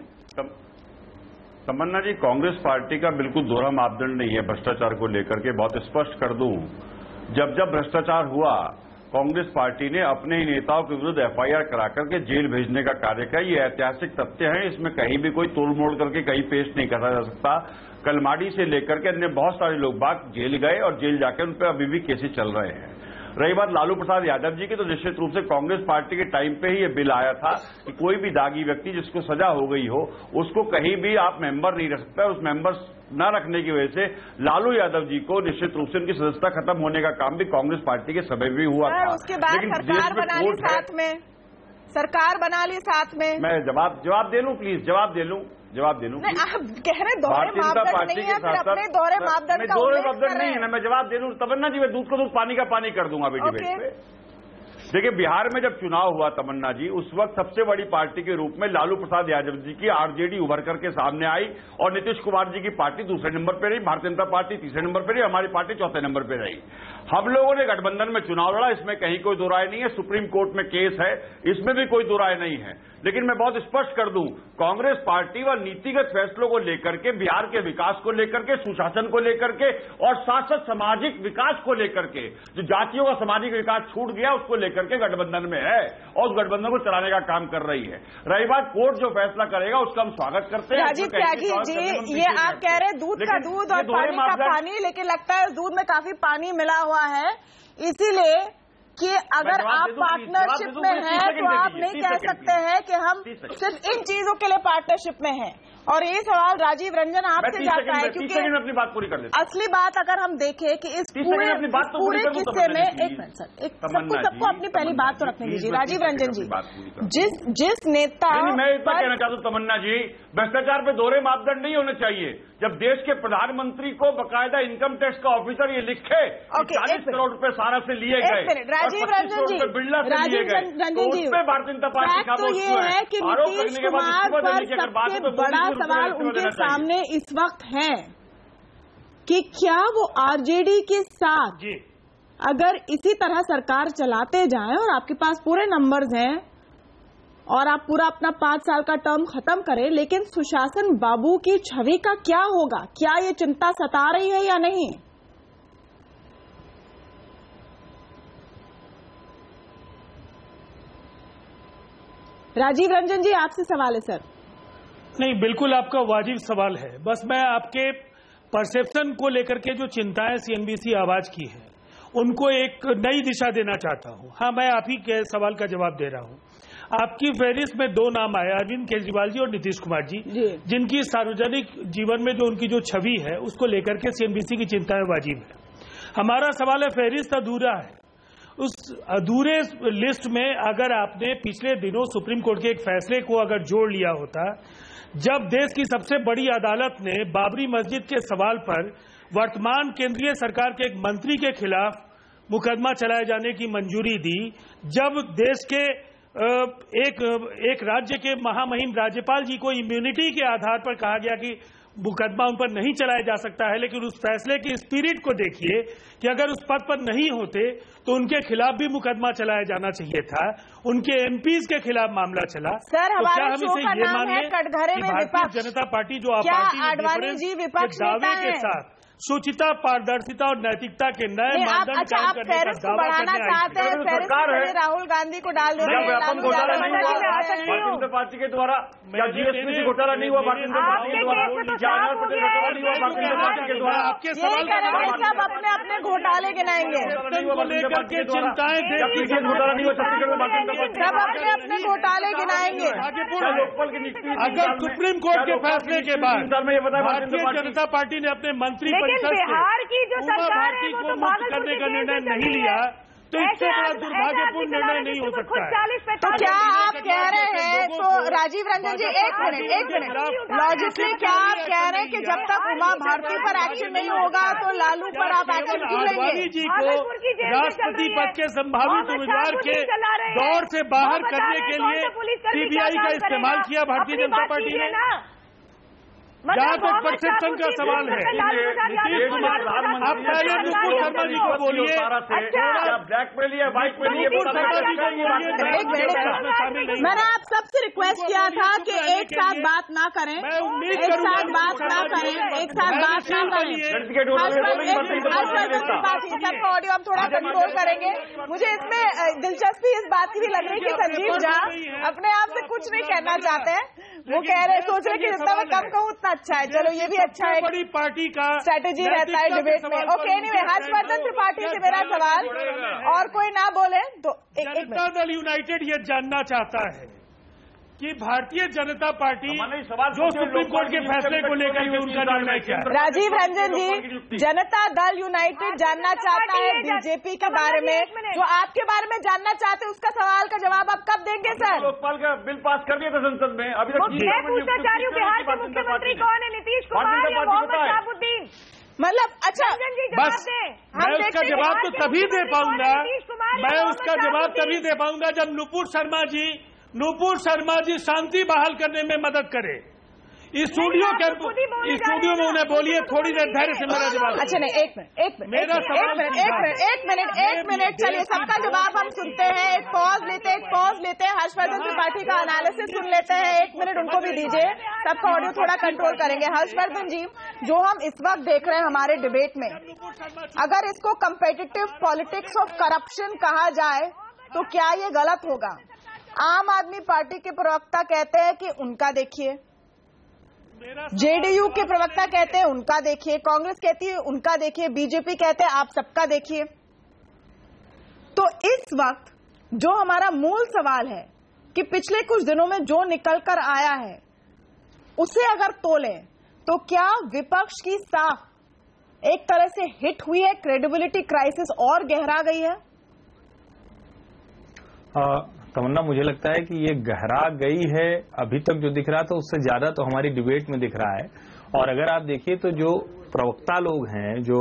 Speaker 7: तमन्ना जी, कांग्रेस पार्टी का बिल्कुल दोहरा मापदंड नहीं है भ्रष्टाचार को लेकर के। बहुत स्पष्ट कर दूं, जब जब भ्रष्टाचार हुआ, कांग्रेस पार्टी ने अपने ही नेताओं के विरुद्ध एफआईआर करा करके जेल भेजने का कार्य किया। ये ऐतिहासिक तथ्य है, इसमें कहीं भी कोई तोड़ मोड़ करके कहीं पेश नहीं करा जा सकता। कलमाडी से लेकर के अन्य बहुत सारे लोग बाग जेल गए और जेल जाकर उन पर अभी भी केसेस चल रहे हैं। रही बात लालू प्रसाद यादव जी की, तो निश्चित रूप से कांग्रेस पार्टी के टाइम पे ही ये बिल आया था कि कोई भी दागी व्यक्ति जिसको सजा हो गई हो, उसको कहीं भी आप मेंबर नहीं रख सकता। उस मेंबर न रखने की वजह से लालू यादव जी को निश्चित रूप से उनकी सदस्यता खत्म होने का काम भी कांग्रेस पार्टी के समय भी हुआ था।
Speaker 1: उसके बाद सरकार बना ली साथ में, सरकार बना ली साथ में।
Speaker 7: मैं जवाब दे लूं, प्लीज जवाब दे लूं। आप
Speaker 1: कह रहे दोहरे मापदंड नहीं है, फिर अपने दोहरे मापदंड का
Speaker 7: दोहरे मापदंड नहीं है ना, मैं जवाब दे लूं। तमन्ना जी, मैं दूध को दूध, पानी का पानी कर दूंगा अभी डिबेट पे। देखिए, बिहार में जब चुनाव हुआ तमन्ना जी, उस वक्त सबसे बड़ी पार्टी के रूप में लालू प्रसाद यादव जी की आरजेडी उभर करके सामने आई और नीतीश कुमार जी की पार्टी दूसरे नंबर पर रही, भारतीय जनता पार्टी तीसरे नंबर पर रही, हमारी पार्टी चौथे नंबर पर रही। हम लोगों ने गठबंधन में चुनाव लड़ा, इसमें कहीं कोई दो राय नहीं है। सुप्रीम कोर्ट में केस है, इसमें भी कोई दो राय नहीं है। लेकिन मैं बहुत स्पष्ट कर दूं, कांग्रेस पार्टी व नीतिगत फैसलों को लेकर के, बिहार के विकास को लेकर के, सुशासन को लेकर के और साथ साथ सामाजिक विकास को लेकर के, जो जातियों का सामाजिक विकास छूट गया उसको लेकर के गठबंधन में है और उस गठबंधन को चलाने का काम कर रही है। रही बात कोर्ट जो फैसला करेगा उसका हम स्वागत करते हैं।
Speaker 1: राजीव त्यागी जी, ये आप कह रहे हैं दूध का दूध और पानी का पानी, लेकिन लगता है दूध में काफी पानी मिला हुआ है, इसीलिए कि अगर आप पार्टनरशिप में हैं तो आप नहीं कह सकते हैं कि हम सिर्फ इन चीजों के लिए पार्टनरशिप में हैं। और ये सवाल राजीव रंजन आपसे जाता है, क्योंकि
Speaker 7: अपनी बात पूरी कर लेते।
Speaker 1: असली बात अगर हम देखें कि इस पूरे किस्से में, एक मिनट सर, सबको अपनी पहली बात तो रखने दीजिए। राजीव रंजन जी, जिस नेता,
Speaker 7: मैं इतना कहना चाहता हूँ तमन्ना जी, भ्रष्टाचार पे दोहरे मापदंड नहीं होने चाहिए। जब देश के प्रधानमंत्री को बकायदा इनकम टैक्स का ऑफिसर ये लिखे 40 करोड़ रुपए सारा से लिए गए,
Speaker 1: राजीव रंजन जी,
Speaker 7: राजीव रंजन जी, भारतीय जनता पार्टी का
Speaker 1: तो ये है कि नीतीश कुमार पर सबसे बड़ा सवाल उनके सामने इस वक्त है कि क्या वो आरजेडी के साथ अगर इसी तरह सरकार चलाते जाएं और आपके पास पूरे नंबर्स हैं और आप पूरा अपना 5 साल का टर्म खत्म करें, लेकिन सुशासन बाबू की छवि का क्या होगा? क्या ये चिंता सता रही है या नहीं? राजीव रंजन जी, आपसे सवाल है सर।
Speaker 11: नहीं, बिल्कुल आपका वाजिब सवाल है। बस मैं आपके परसेप्शन को लेकर के जो चिंताएं सीएनबीसी आवाज की है उनको एक नई दिशा देना चाहता हूं। हाँ, मैं आप ही के सवाल का जवाब दे रहा हूं। आपकी फहरिस्त में 2 नाम आए, अरविंद केजरीवाल जी और नीतीश कुमार जी, जिनकी सार्वजनिक जीवन में जो उनकी जो छवि है उसको लेकर के सीएनबीसी की चिंताएं वाजिब है। हमारा सवाल है, फहरिस्त अधूरा है। उस अधूरे लिस्ट में अगर आपने पिछले दिनों सुप्रीम कोर्ट के एक फैसले को अगर जोड़ लिया होता, जब देश की सबसे बड़ी अदालत ने बाबरी मस्जिद के सवाल पर वर्तमान केंद्रीय सरकार के एक मंत्री के खिलाफ मुकदमा चलाए जाने की मंजूरी दी, जब देश के एक राज्य के महामहिम राज्यपाल जी को इम्यूनिटी के आधार पर कहा गया कि मुकदमा उन पर नहीं चलाया जा सकता है, लेकिन उस फैसले की स्पिरिट को देखिए कि अगर उस पद पर नहीं होते तो उनके खिलाफ भी मुकदमा चलाया जाना चाहिए था, उनके एमपीज के खिलाफ मामला चला।
Speaker 1: सर,
Speaker 11: तो क्या हम इसे ये
Speaker 1: नाम
Speaker 11: मान
Speaker 1: है कटघरे में
Speaker 11: भारतीय जनता पार्टी जो
Speaker 1: आडवाणी जी विपक्ष
Speaker 11: दावे के साथ शुचिता, पारदर्शिता और नैतिकता के नए मानदंड
Speaker 1: अच्छा, आप फेरिस्त को बढ़ाना चाहते हैं,
Speaker 7: सरकार है
Speaker 1: राहुल गांधी को डाल दे रहे हैं।
Speaker 7: घोटाला नहीं हुआ भारतीय जनता पार्टी के द्वारा, क्या जीएसटी घोटाला नहीं हुआ भारतीय जनता पार्टी के द्वारा, क्या अनाज घोटाला नहीं हुआ भारतीय जनता पार्टी के द्वारा?
Speaker 11: आपके सवाल
Speaker 1: सब अपने अपने घोटाले गिनाएंगे,
Speaker 11: चिंताएं
Speaker 7: घोटाला नहीं हुआ छत्तीसगढ़ में भारतीय जनता पार्टी,
Speaker 1: सब अपने अपने घोटाले गिनाएंगे।
Speaker 11: अगर सुप्रीम कोर्ट के फैसले के बाद भारतीय जनता पार्टी ने अपने मंत्री
Speaker 9: बिहार की जो सरकार है वो तो
Speaker 11: मुक्त करने का निर्णय नहीं लिया, तो इससे बड़ा दुर्भाग्यपूर्ण निर्णय नहीं हो सकता है।
Speaker 1: तो क्या आप कह रहे हैं, तो राजीव रंजन जी एक मिनट, लॉजिकली क्या आप कह रहे हैं कि जब तक उमा भारती पर एक्शन नहीं होगा तो लालू पर आप एक्शन क्यों लेंगे?
Speaker 11: आडवाणी जी को राष्ट्रपति पद के संभावित उम्मीदवार के दौर से बाहर करने के लिए सीबीआई का इस्तेमाल किया भारतीय जनता पार्टी ने। जहाँ तक परसेप्शन का सवाल है, नीतीश कुमार, आप पहले नुपुर शर्मा जी को बोलिए,
Speaker 7: ब्लैक पे लिया, व्हाइट पे लिए,
Speaker 1: मैंने आप सबसे रिक्वेस्ट किया था कि एक साथ बात ना करें, एक साथ बात ना करें। सबका ऑडियो हम थोड़ा कंट्रोल करेंगे। मुझे इसमें दिलचस्पी इस बात की भी लग रही है कि संजीव झा अपने आप से कुछ नहीं कहना चाहते हैं, वो कह रहे सोच रहे कि जितना मैं कम कहूँ उतना अच्छा है। चलो ये भी अच्छा है,
Speaker 11: बड़ी पार्टी का
Speaker 1: स्ट्रेटेजी रहता है डिबेट में। ओके, एनीवे, हर्षवर्धन त्रिपाठी से मेरा सवाल, और कोई ना बोले तो
Speaker 11: जनता दल यूनाइटेड ये जानना चाहता है कि भारतीय जनता पार्टी जो सुप्रीम कोर्ट के फैसले को लेकर के उनका निर्णय क्या है।
Speaker 1: राजीव रंजन जी, जनता दल यूनाइटेड जानना चाहता है बीजेपी के बारे में, जो आपके बारे में जानना चाहते हैं उसका सवाल का जवाब आप कब देंगे सर?
Speaker 7: लोकपाल का बिल पास कर दिया था संसद में, अभी तक
Speaker 9: मैं पूछना चाह रही हूँ बिहार के मुख्यमंत्री कौन है, नीतीश कुमार या मोहम्मद शहाबुद्दीन?
Speaker 1: मतलब अच्छा,
Speaker 11: बस मैं उसका जवाब तो तभी दे पाऊंगा, मैं उसका जवाब तभी दे पाऊंगा जब नुपुर शर्मा जी शांति बहाल करने में मदद करे। स्टूडियो में उन्हें बोलिए थोड़ी देर धैर्य से मेरा जवाब।
Speaker 1: अच्छा नहीं, एक मिनट चलिए, सबका जवाब हम सुनते हैं। एक पॉज लेते हैं, हर्षवर्धन त्रिपाठी का एनालिसिस सुन लेते हैं। 1 मिनट उनको भी दीजिए, सबका ऑडियो थोड़ा कंट्रोल करेंगे। हर्षवर्धन जी, जो हम इस वक्त देख रहे हैं हमारे डिबेट में, अगर इसको कंपेटिटिव पॉलिटिक्स ऑफ करप्शन कहा जाए तो क्या ये गलत होगा? आम आदमी पार्टी के प्रवक्ता कहते हैं कि उनका देखिए, जेडीयू के प्रवक्ता कहते हैं उनका देखिए, कांग्रेस कहती है उनका देखिए, बीजेपी कहते हैं आप सबका देखिए। तो इस वक्त जो हमारा मूल सवाल है कि पिछले कुछ दिनों में जो निकल कर आया है उसे अगर तोलें तो क्या विपक्ष की साख एक तरह से हिट हुई है, क्रेडिबिलिटी क्राइसिस और गहरा गई है?
Speaker 12: तमन्ना, मुझे लगता है कि ये गहरा गई है। अभी तक जो दिख रहा था उससे ज्यादा तो हमारी डिबेट में दिख रहा है। और अगर आप देखिए तो जो प्रवक्ता लोग हैं, जो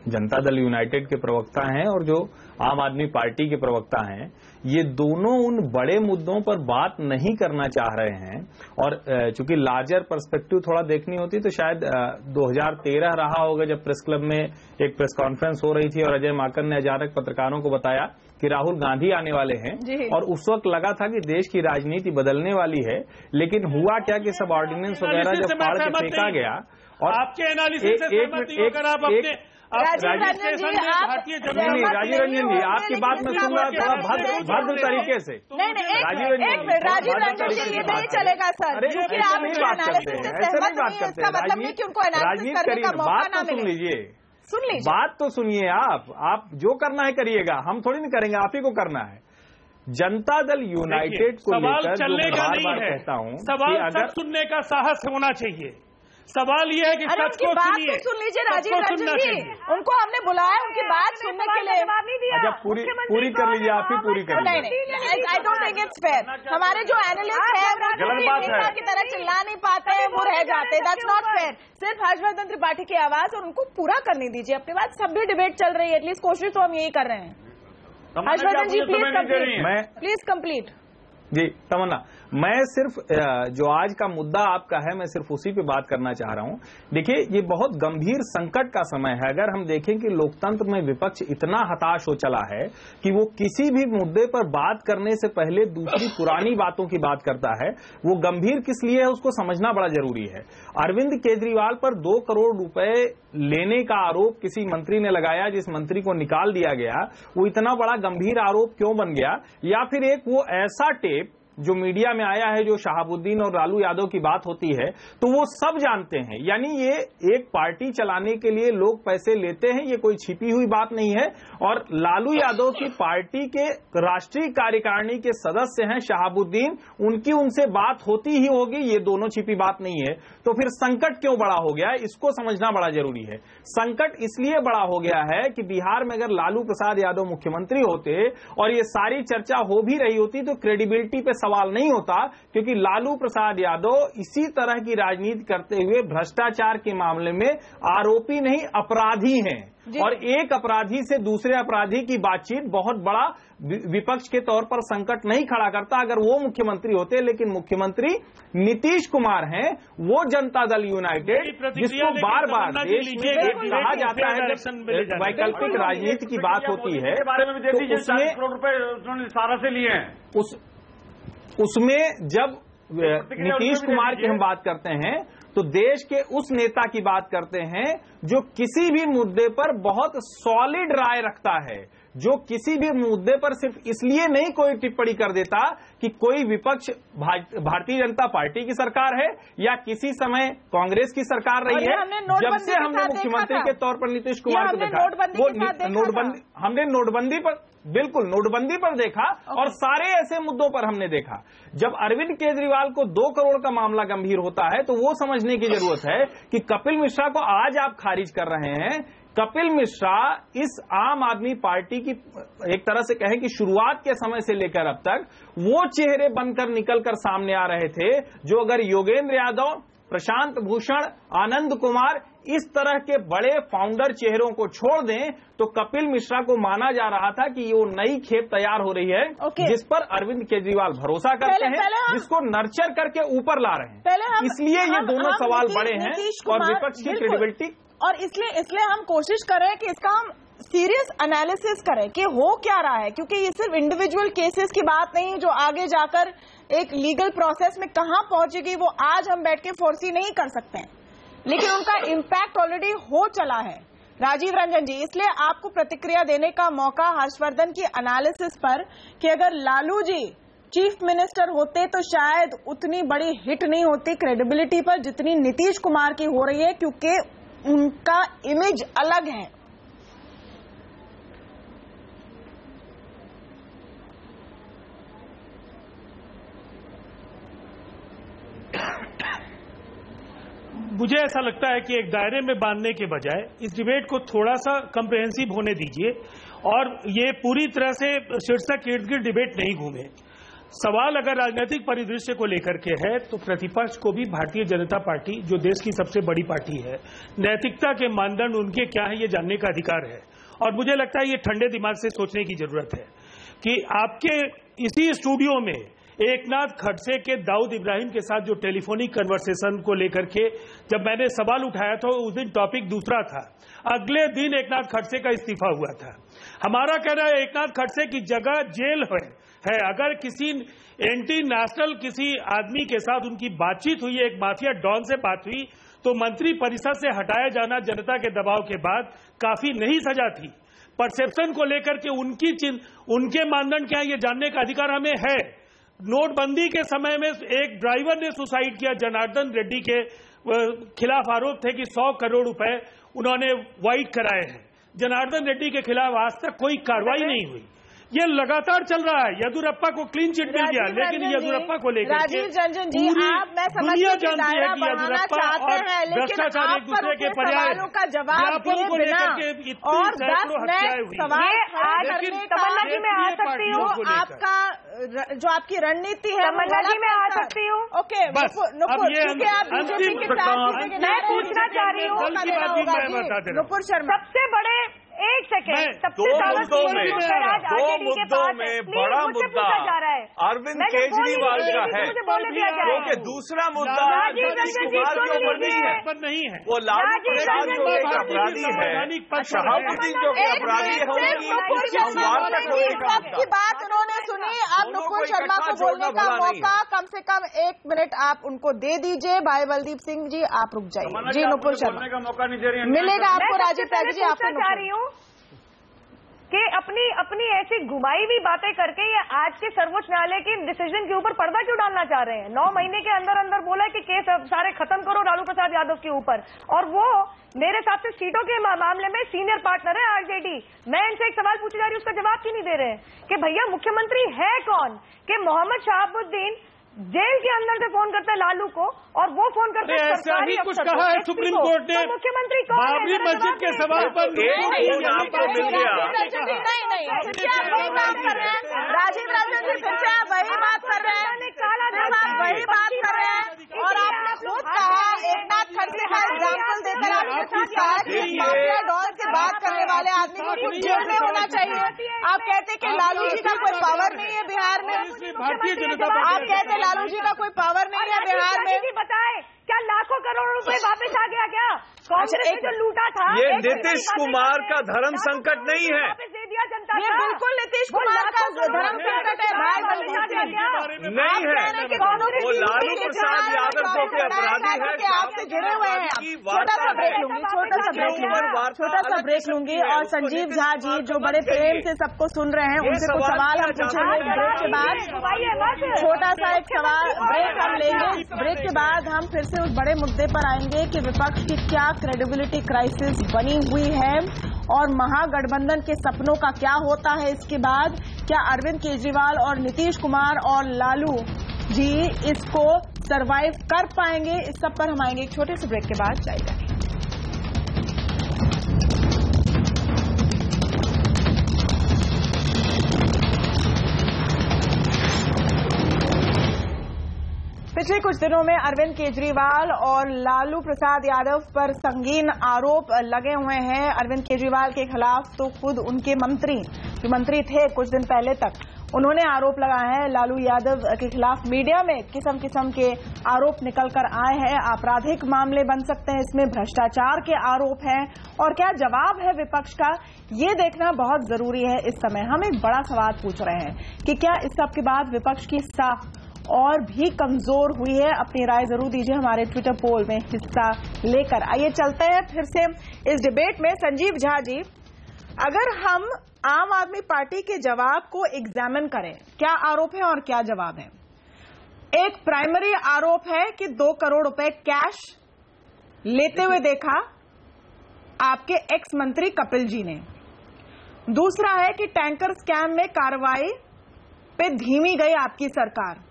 Speaker 12: जनता दल यूनाइटेड के प्रवक्ता हैं और जो आम आदमी पार्टी के प्रवक्ता हैं, ये दोनों उन बड़े मुद्दों पर बात नहीं करना चाह रहे हैं। और चूंकि लार्जर पर्सपेक्टिव थोड़ा देखनी होती तो शायद 2013 रहा होगा जब प्रेस क्लब में एक प्रेस कॉन्फ्रेंस हो रही थी और अजय माकन ने अचानक पत्रकारों को बताया कि राहुल गांधी आने वाले हैं, और उस वक्त लगा था कि देश की राजनीति बदलने वाली है। लेकिन हुआ क्या कि सब ऑर्डिनेंस वगैरह जब फाड़ के फेंका गया। और
Speaker 11: आपके एनालिसिस से सहमत नहीं, अगर आप
Speaker 9: राजीव रंजन जी,
Speaker 12: राजीव रंजन जी, आपकी बात में सुनूंगा थोड़ा भद्र तरीके से।
Speaker 9: नहीं, राजीव रंजन जी, ये नहीं चलेगा सर, क्योंकि आप एनालिसिस से सहमत नहीं है, इसका मतलब नहीं कि उनको एनालिसिस करने का मौका ना मिले। सुन लीजिए, बात तो सुनिए। आप जो करना है करिएगा, हम थोड़ी नहीं करेंगे, आप ही को करना है। जनता दल यूनाइटेड को लेकर जो मैं बार-बार कहता हूं,
Speaker 11: सवाल सब सुनने का साहस होना चाहिए। सवाल ये है कि सच को सुनिए।
Speaker 9: सुन लीजिए राजीव रंजन जी, उनको हमने बुलाया उनकी बात सुनने के लिए।
Speaker 12: जवाब नहीं दिया। पूरी कर लीजिए, आप ही पूरी कर लीजिए।
Speaker 9: I don't think it's fair. हमारे जो एनालिस्ट है वो नेता की तरह चिल्ला नहीं पाते हैं, वो रह जाते हैं। That's not fair. सिर्फ हर्षवर्धन त्रिपाठी की आवाज, और उनको पूरा करने दीजिए अपनी बात। सब भी डिबेट चल रही है, एटलीस्ट कोशिश तो हम यही कर रहे हैं। हर्षवर्धन जी प्लीज कंप्लीट।
Speaker 12: जी तमन्ना, मैं सिर्फ जो आज का मुद्दा आपका है, मैं सिर्फ उसी पे बात करना चाह रहा हूं। देखिए, ये बहुत गंभीर संकट का समय है। अगर हम देखें कि लोकतंत्र में विपक्ष इतना हताश हो चला है कि वो किसी भी मुद्दे पर बात करने से पहले दूसरी पुरानी बातों की बात करता है, वो गंभीर किस लिए है उसको समझना बड़ा जरूरी है। अरविंद केजरीवाल पर 2 करोड़ रुपए लेने का आरोप किसी मंत्री ने लगाया, जिस मंत्री को निकाल दिया गया, वो इतना बड़ा गंभीर आरोप क्यों बन गया? या फिर एक वो ऐसा टेप जो मीडिया में आया है, जो शहाबुद्दीन और लालू यादव की बात होती है, तो वो सब जानते हैं। यानी ये एक पार्टी चलाने के लिए लोग पैसे लेते हैं, ये कोई छिपी हुई बात नहीं है। और लालू यादव की पार्टी के राष्ट्रीय कार्यकारिणी के सदस्य हैं शहाबुद्दीन, उनकी उनसे बात होती ही होगी, ये दोनों छिपी बात नहीं है। तो फिर संकट क्यों बड़ा हो गया, इसको समझना बड़ा जरूरी है। संकट इसलिए बड़ा हो गया है कि बिहार में अगर लालू प्रसाद यादव मुख्यमंत्री होते और ये सारी चर्चा हो भी रही होती तो क्रेडिबिलिटी पे सवाल नहीं होता, क्योंकि लालू प्रसाद यादव इसी तरह की राजनीति करते हुए भ्रष्टाचार के मामले में आरोपी नहीं अपराधी हैं। और एक अपराधी से दूसरे अपराधी की बातचीत बहुत बड़ा विपक्ष के तौर पर संकट नहीं खड़ा करता अगर वो मुख्यमंत्री होते। लेकिन मुख्यमंत्री नीतीश कुमार हैं, वो जनता दल यूनाइटेड, जिसको बार बार देश में एक कहा जाता है जब वैकल्पिक राजनीति की बात होती है तो उसमें
Speaker 10: सारा से लिए हैं,
Speaker 12: उसमें जब नीतीश कुमार की हम बात करते हैं तो देश के उस नेता की बात करते हैं जो किसी भी मुद्दे पर बहुत सॉलिड राय रखता है, जो किसी भी मुद्दे पर सिर्फ इसलिए नहीं कोई टिप्पणी कर देता कि कोई विपक्ष भारतीय जनता पार्टी की सरकार है या किसी समय कांग्रेस की सरकार रही है। जब से हमने मुख्यमंत्री के तौर पर नीतीश कुमार को देखा, वो नोटबंदी, हमने नोटबंदी पर, बिल्कुल नोटबंदी पर देखा और सारे ऐसे मुद्दों पर हमने देखा। जब अरविंद केजरीवाल को 2 करोड़ का मामला गंभीर होता है तो वो समझने की जरूरत है कि कपिल मिश्रा को आज आप खारिज कर रहे हैं। कपिल मिश्रा इस आम आदमी पार्टी की एक तरह से कहें कि शुरुआत के समय से लेकर अब तक वो चेहरे बनकर निकलकर सामने आ रहे थे जो अगर योगेंद्र यादव, प्रशांत भूषण, आनंद कुमार इस तरह के बड़े फाउंडर चेहरों को छोड़ दें तो कपिल मिश्रा को माना जा रहा था कि वो नई खेप तैयार हो रही है जिस पर अरविंद केजरीवाल भरोसा करते हैं, जिसको नर्चर करके ऊपर ला रहे हैं। इसलिए ये दोनों सवाल बड़े हैं और विपक्ष की क्रेडिबिलिटी,
Speaker 9: और इसलिए हम कोशिश कर रहे हैं कि इसका हम सीरियस एनालिसिस करें कि हो क्या रहा है, क्योंकि ये सिर्फ इंडिविजुअल केसेस की बात नहीं जो आगे जाकर एक लीगल प्रोसेस में कहां पहुंचेगी वो आज हम बैठ के फोर्सी नहीं कर सकते हैं, लेकिन उनका इम्पैक्ट ऑलरेडी हो चला है। राजीव रंजन जी, इसलिए आपको प्रतिक्रिया देने का मौका हर्षवर्धन की एनालिसिस पर कि अगर लालू जी चीफ मिनिस्टर होते तो शायद उतनी बड़ी हिट नहीं होती क्रेडिबिलिटी पर जितनी नीतीश कुमार की हो रही है, क्योंकि उनका इमेज अलग है।
Speaker 11: मुझे ऐसा लगता है कि एक दायरे में बांधने के बजाय इस डिबेट को थोड़ा सा कम्प्रिहेंसिव होने दीजिए और ये पूरी तरह से शीर्षक इर्द गिर्द डिबेट नहीं घूमे। सवाल अगर राजनीतिक परिदृश्य को लेकर के है तो प्रतिपक्ष को भी भारतीय जनता पार्टी, जो देश की सबसे बड़ी पार्टी है, नैतिकता के मानदंड उनके क्या है ये जानने का अधिकार है। और मुझे लगता है ये ठंडे दिमाग से सोचने की जरूरत है कि आपके इसी स्टूडियो में एकनाथ खड़से के दाऊद इब्राहिम के साथ जो टेलीफोनिक कन्वर्सेशन को लेकर के जब मैंने सवाल उठाया था उस दिन टॉपिक दूसरा था, अगले दिन एकनाथ खड़से का इस्तीफा हुआ था। हमारा कहना है एकनाथ खड़से की जगह जेल है। अगर किसी एंटी नेशनल किसी आदमी के साथ उनकी बातचीत हुई, एक माफिया डॉन से बात हुई, तो मंत्री परिषद से हटाया जाना जनता के दबाव के बाद काफी नहीं सजा थी। परसेप्शन को लेकर के उनके मानदंड क्या है ये जानने का अधिकार हमें है। नोटबंदी के समय में एक ड्राइवर ने सुसाइड किया, जनार्दन रेड्डी के खिलाफ आरोप थे कि 100 करोड़ रुपए उन्होंने वाइट कराए हैं। जनार्दन रेड्डी के खिलाफ आज तक कोई कार्रवाई नहीं हुई। ये लगातार चल रहा है। येदियुरप्पा को क्लीन चिट मिल गया, लेकिन येदियुरप्पा को लेकर
Speaker 1: राजीव रंजन जी, आप मैं
Speaker 11: दुनिया जानती है कि येदियुरप्पा और भ्रष्टाचार एक दूसरे के पर्याय
Speaker 1: का जवाब दिए बिना और 10 नए सवाल
Speaker 9: तमन्ना जी मैं आ सकती हूँ,
Speaker 1: आपका जो आपकी रणनीति है
Speaker 9: तमन्ना जी मैं आ सकती हूँ।
Speaker 1: ओके, क्योंकि आप बीजेपी के साथ
Speaker 9: मैं पूछना चाह रही हूँ
Speaker 1: नुपुर शर्मा,
Speaker 9: सबसे बड़े एक सेकेंड,
Speaker 8: दो मुद्दों में बड़ा मुद्दा अरविंद केजरीवाल का है, क्योंकि दूसरा मुद्दा नीतीश कुमार के ऊपर नहीं है। वो लालू प्रसाद जो एक अपराधी है, शहाबुद्दीन जो अपराधी है,
Speaker 1: सबकी बात उन्होंने सुनी। अब नुपुर शर्मा को बोलने का मौका कम से कम 1 मिनट आप उनको दे दीजिए। भाई बलदीप सिंह जी आप रुक जाइए। जी नुपुर शर्मा
Speaker 7: का मौका नहीं दे रही,
Speaker 1: मिलेगा आपको। राजीव त्यागी जी आपको
Speaker 9: चाह रही हूँ कि अपनी ऐसी घुमाई हुई बातें करके ये आज के सर्वोच्च न्यायालय के डिसीजन के ऊपर पर्दा क्यों डालना चाह रहे हैं? 9 महीने के अंदर अंदर बोला कि केस सारे खत्म करो लालू प्रसाद यादव के ऊपर, और वो मेरे साथ से सीटों के मामले में सीनियर पार्टनर है आरजेडी। मैं इनसे एक सवाल पूछी जा रही हूँ, उसका जवाब क्यों नहीं दे रहे हैं कि भैया मुख्यमंत्री है कौन? कि मोहम्मद शहाबुद्दीन जेल के अंदर से फोन करता है लालू को, और वो फोन करते हैं
Speaker 11: ऐसा ही कुछ कहा है सुप्रीम कोर्ट ने।
Speaker 9: मुख्यमंत्री
Speaker 11: बाबरी मस्जिद के सवाल पर
Speaker 1: राजीव रंजन जी फिर से आप वही बात कर रहे हैं, वही बात कर रहे हैं। और आपने खुद कहा, एकनाथ खड़से का एग्जाम्पल देकर आपने खुद कहा कि माफिया डॉन से बात करने वाले आदमी को खुद जेल में होना चाहिए। आप कहते कि लालू जी का कोई पावर नहीं है बिहार में,
Speaker 11: भारतीय जनता पार्टी
Speaker 1: आप कहते लालू जी का कोई पावर नहीं है बिहार में।
Speaker 9: बताए क्या लाखों करोड़ रुपए वापस आ गया? क्या कांग्रेस ने जो लूटा था
Speaker 8: ये नीतीश कुमार का धर्म संकट नहीं है,
Speaker 9: वापस दे दिया जनता
Speaker 1: ये बिल्कुल नीतीश कुमार का धर्म संकट है।
Speaker 8: नहीं है, वो लालू प्रसाद यादव जो के अपराधी है,
Speaker 1: आपसे जुड़े हुए हैं। छोटा सा ब्रेक लूंगी और संजीव झा जी जो बड़े प्रेम से सबको सुन रहे हैं उनसे कुछ सवाल हम पूछेंगे ब्रेक के बाद। छोटा सा एक सवाल ब्रेक हम लेंगे, ब्रेक के बाद हम फिर से उस बड़े मुद्दे पर आएंगे कि विपक्ष की क्या क्रेडिबिलिटी क्राइसिस बनी हुई है और महागठबंधन के सपनों का क्या होता है इसके बाद। क्या अरविंद केजरीवाल और नीतीश कुमार और लालू जी इसको सरवाइव कर पाएंगे? इस सब पर हम आएंगे एक छोटे से ब्रेक के बाद। जाएगा पिछले कुछ दिनों में अरविंद केजरीवाल और लालू प्रसाद यादव पर संगीन आरोप लगे हुए हैं। अरविंद केजरीवाल के खिलाफ तो खुद उनके मंत्री थे कुछ दिन पहले तक, उन्होंने आरोप लगाए हैं। लालू यादव के खिलाफ मीडिया में किस्म किस्म के आरोप निकल कर आए हैं। आपराधिक मामले बन सकते हैं, इसमें भ्रष्टाचार के आरोप हैं। और क्या जवाब है विपक्ष का, ये देखना बहुत जरूरी है। इस समय हम एक बड़ा सवाल पूछ रहे हैं कि क्या इस सब के बाद विपक्ष की साख और भी कमजोर हुई है? अपनी राय जरूर दीजिए हमारे ट्विटर पोल में हिस्सा लेकर। आइए चलते हैं फिर से इस डिबेट में। संजीव झा जी, अगर हम आम आदमी पार्टी के जवाब को एग्जामिन करें, क्या आरोप है और क्या जवाब है? एक प्राइमरी आरोप है कि 2 करोड़ रुपए कैश लेते हुए देखा आपके एक्स मंत्री कपिल जी ने। दूसरा है कि टैंकर स्कैम में कार्रवाई पे धीमी गई आपकी सरकार।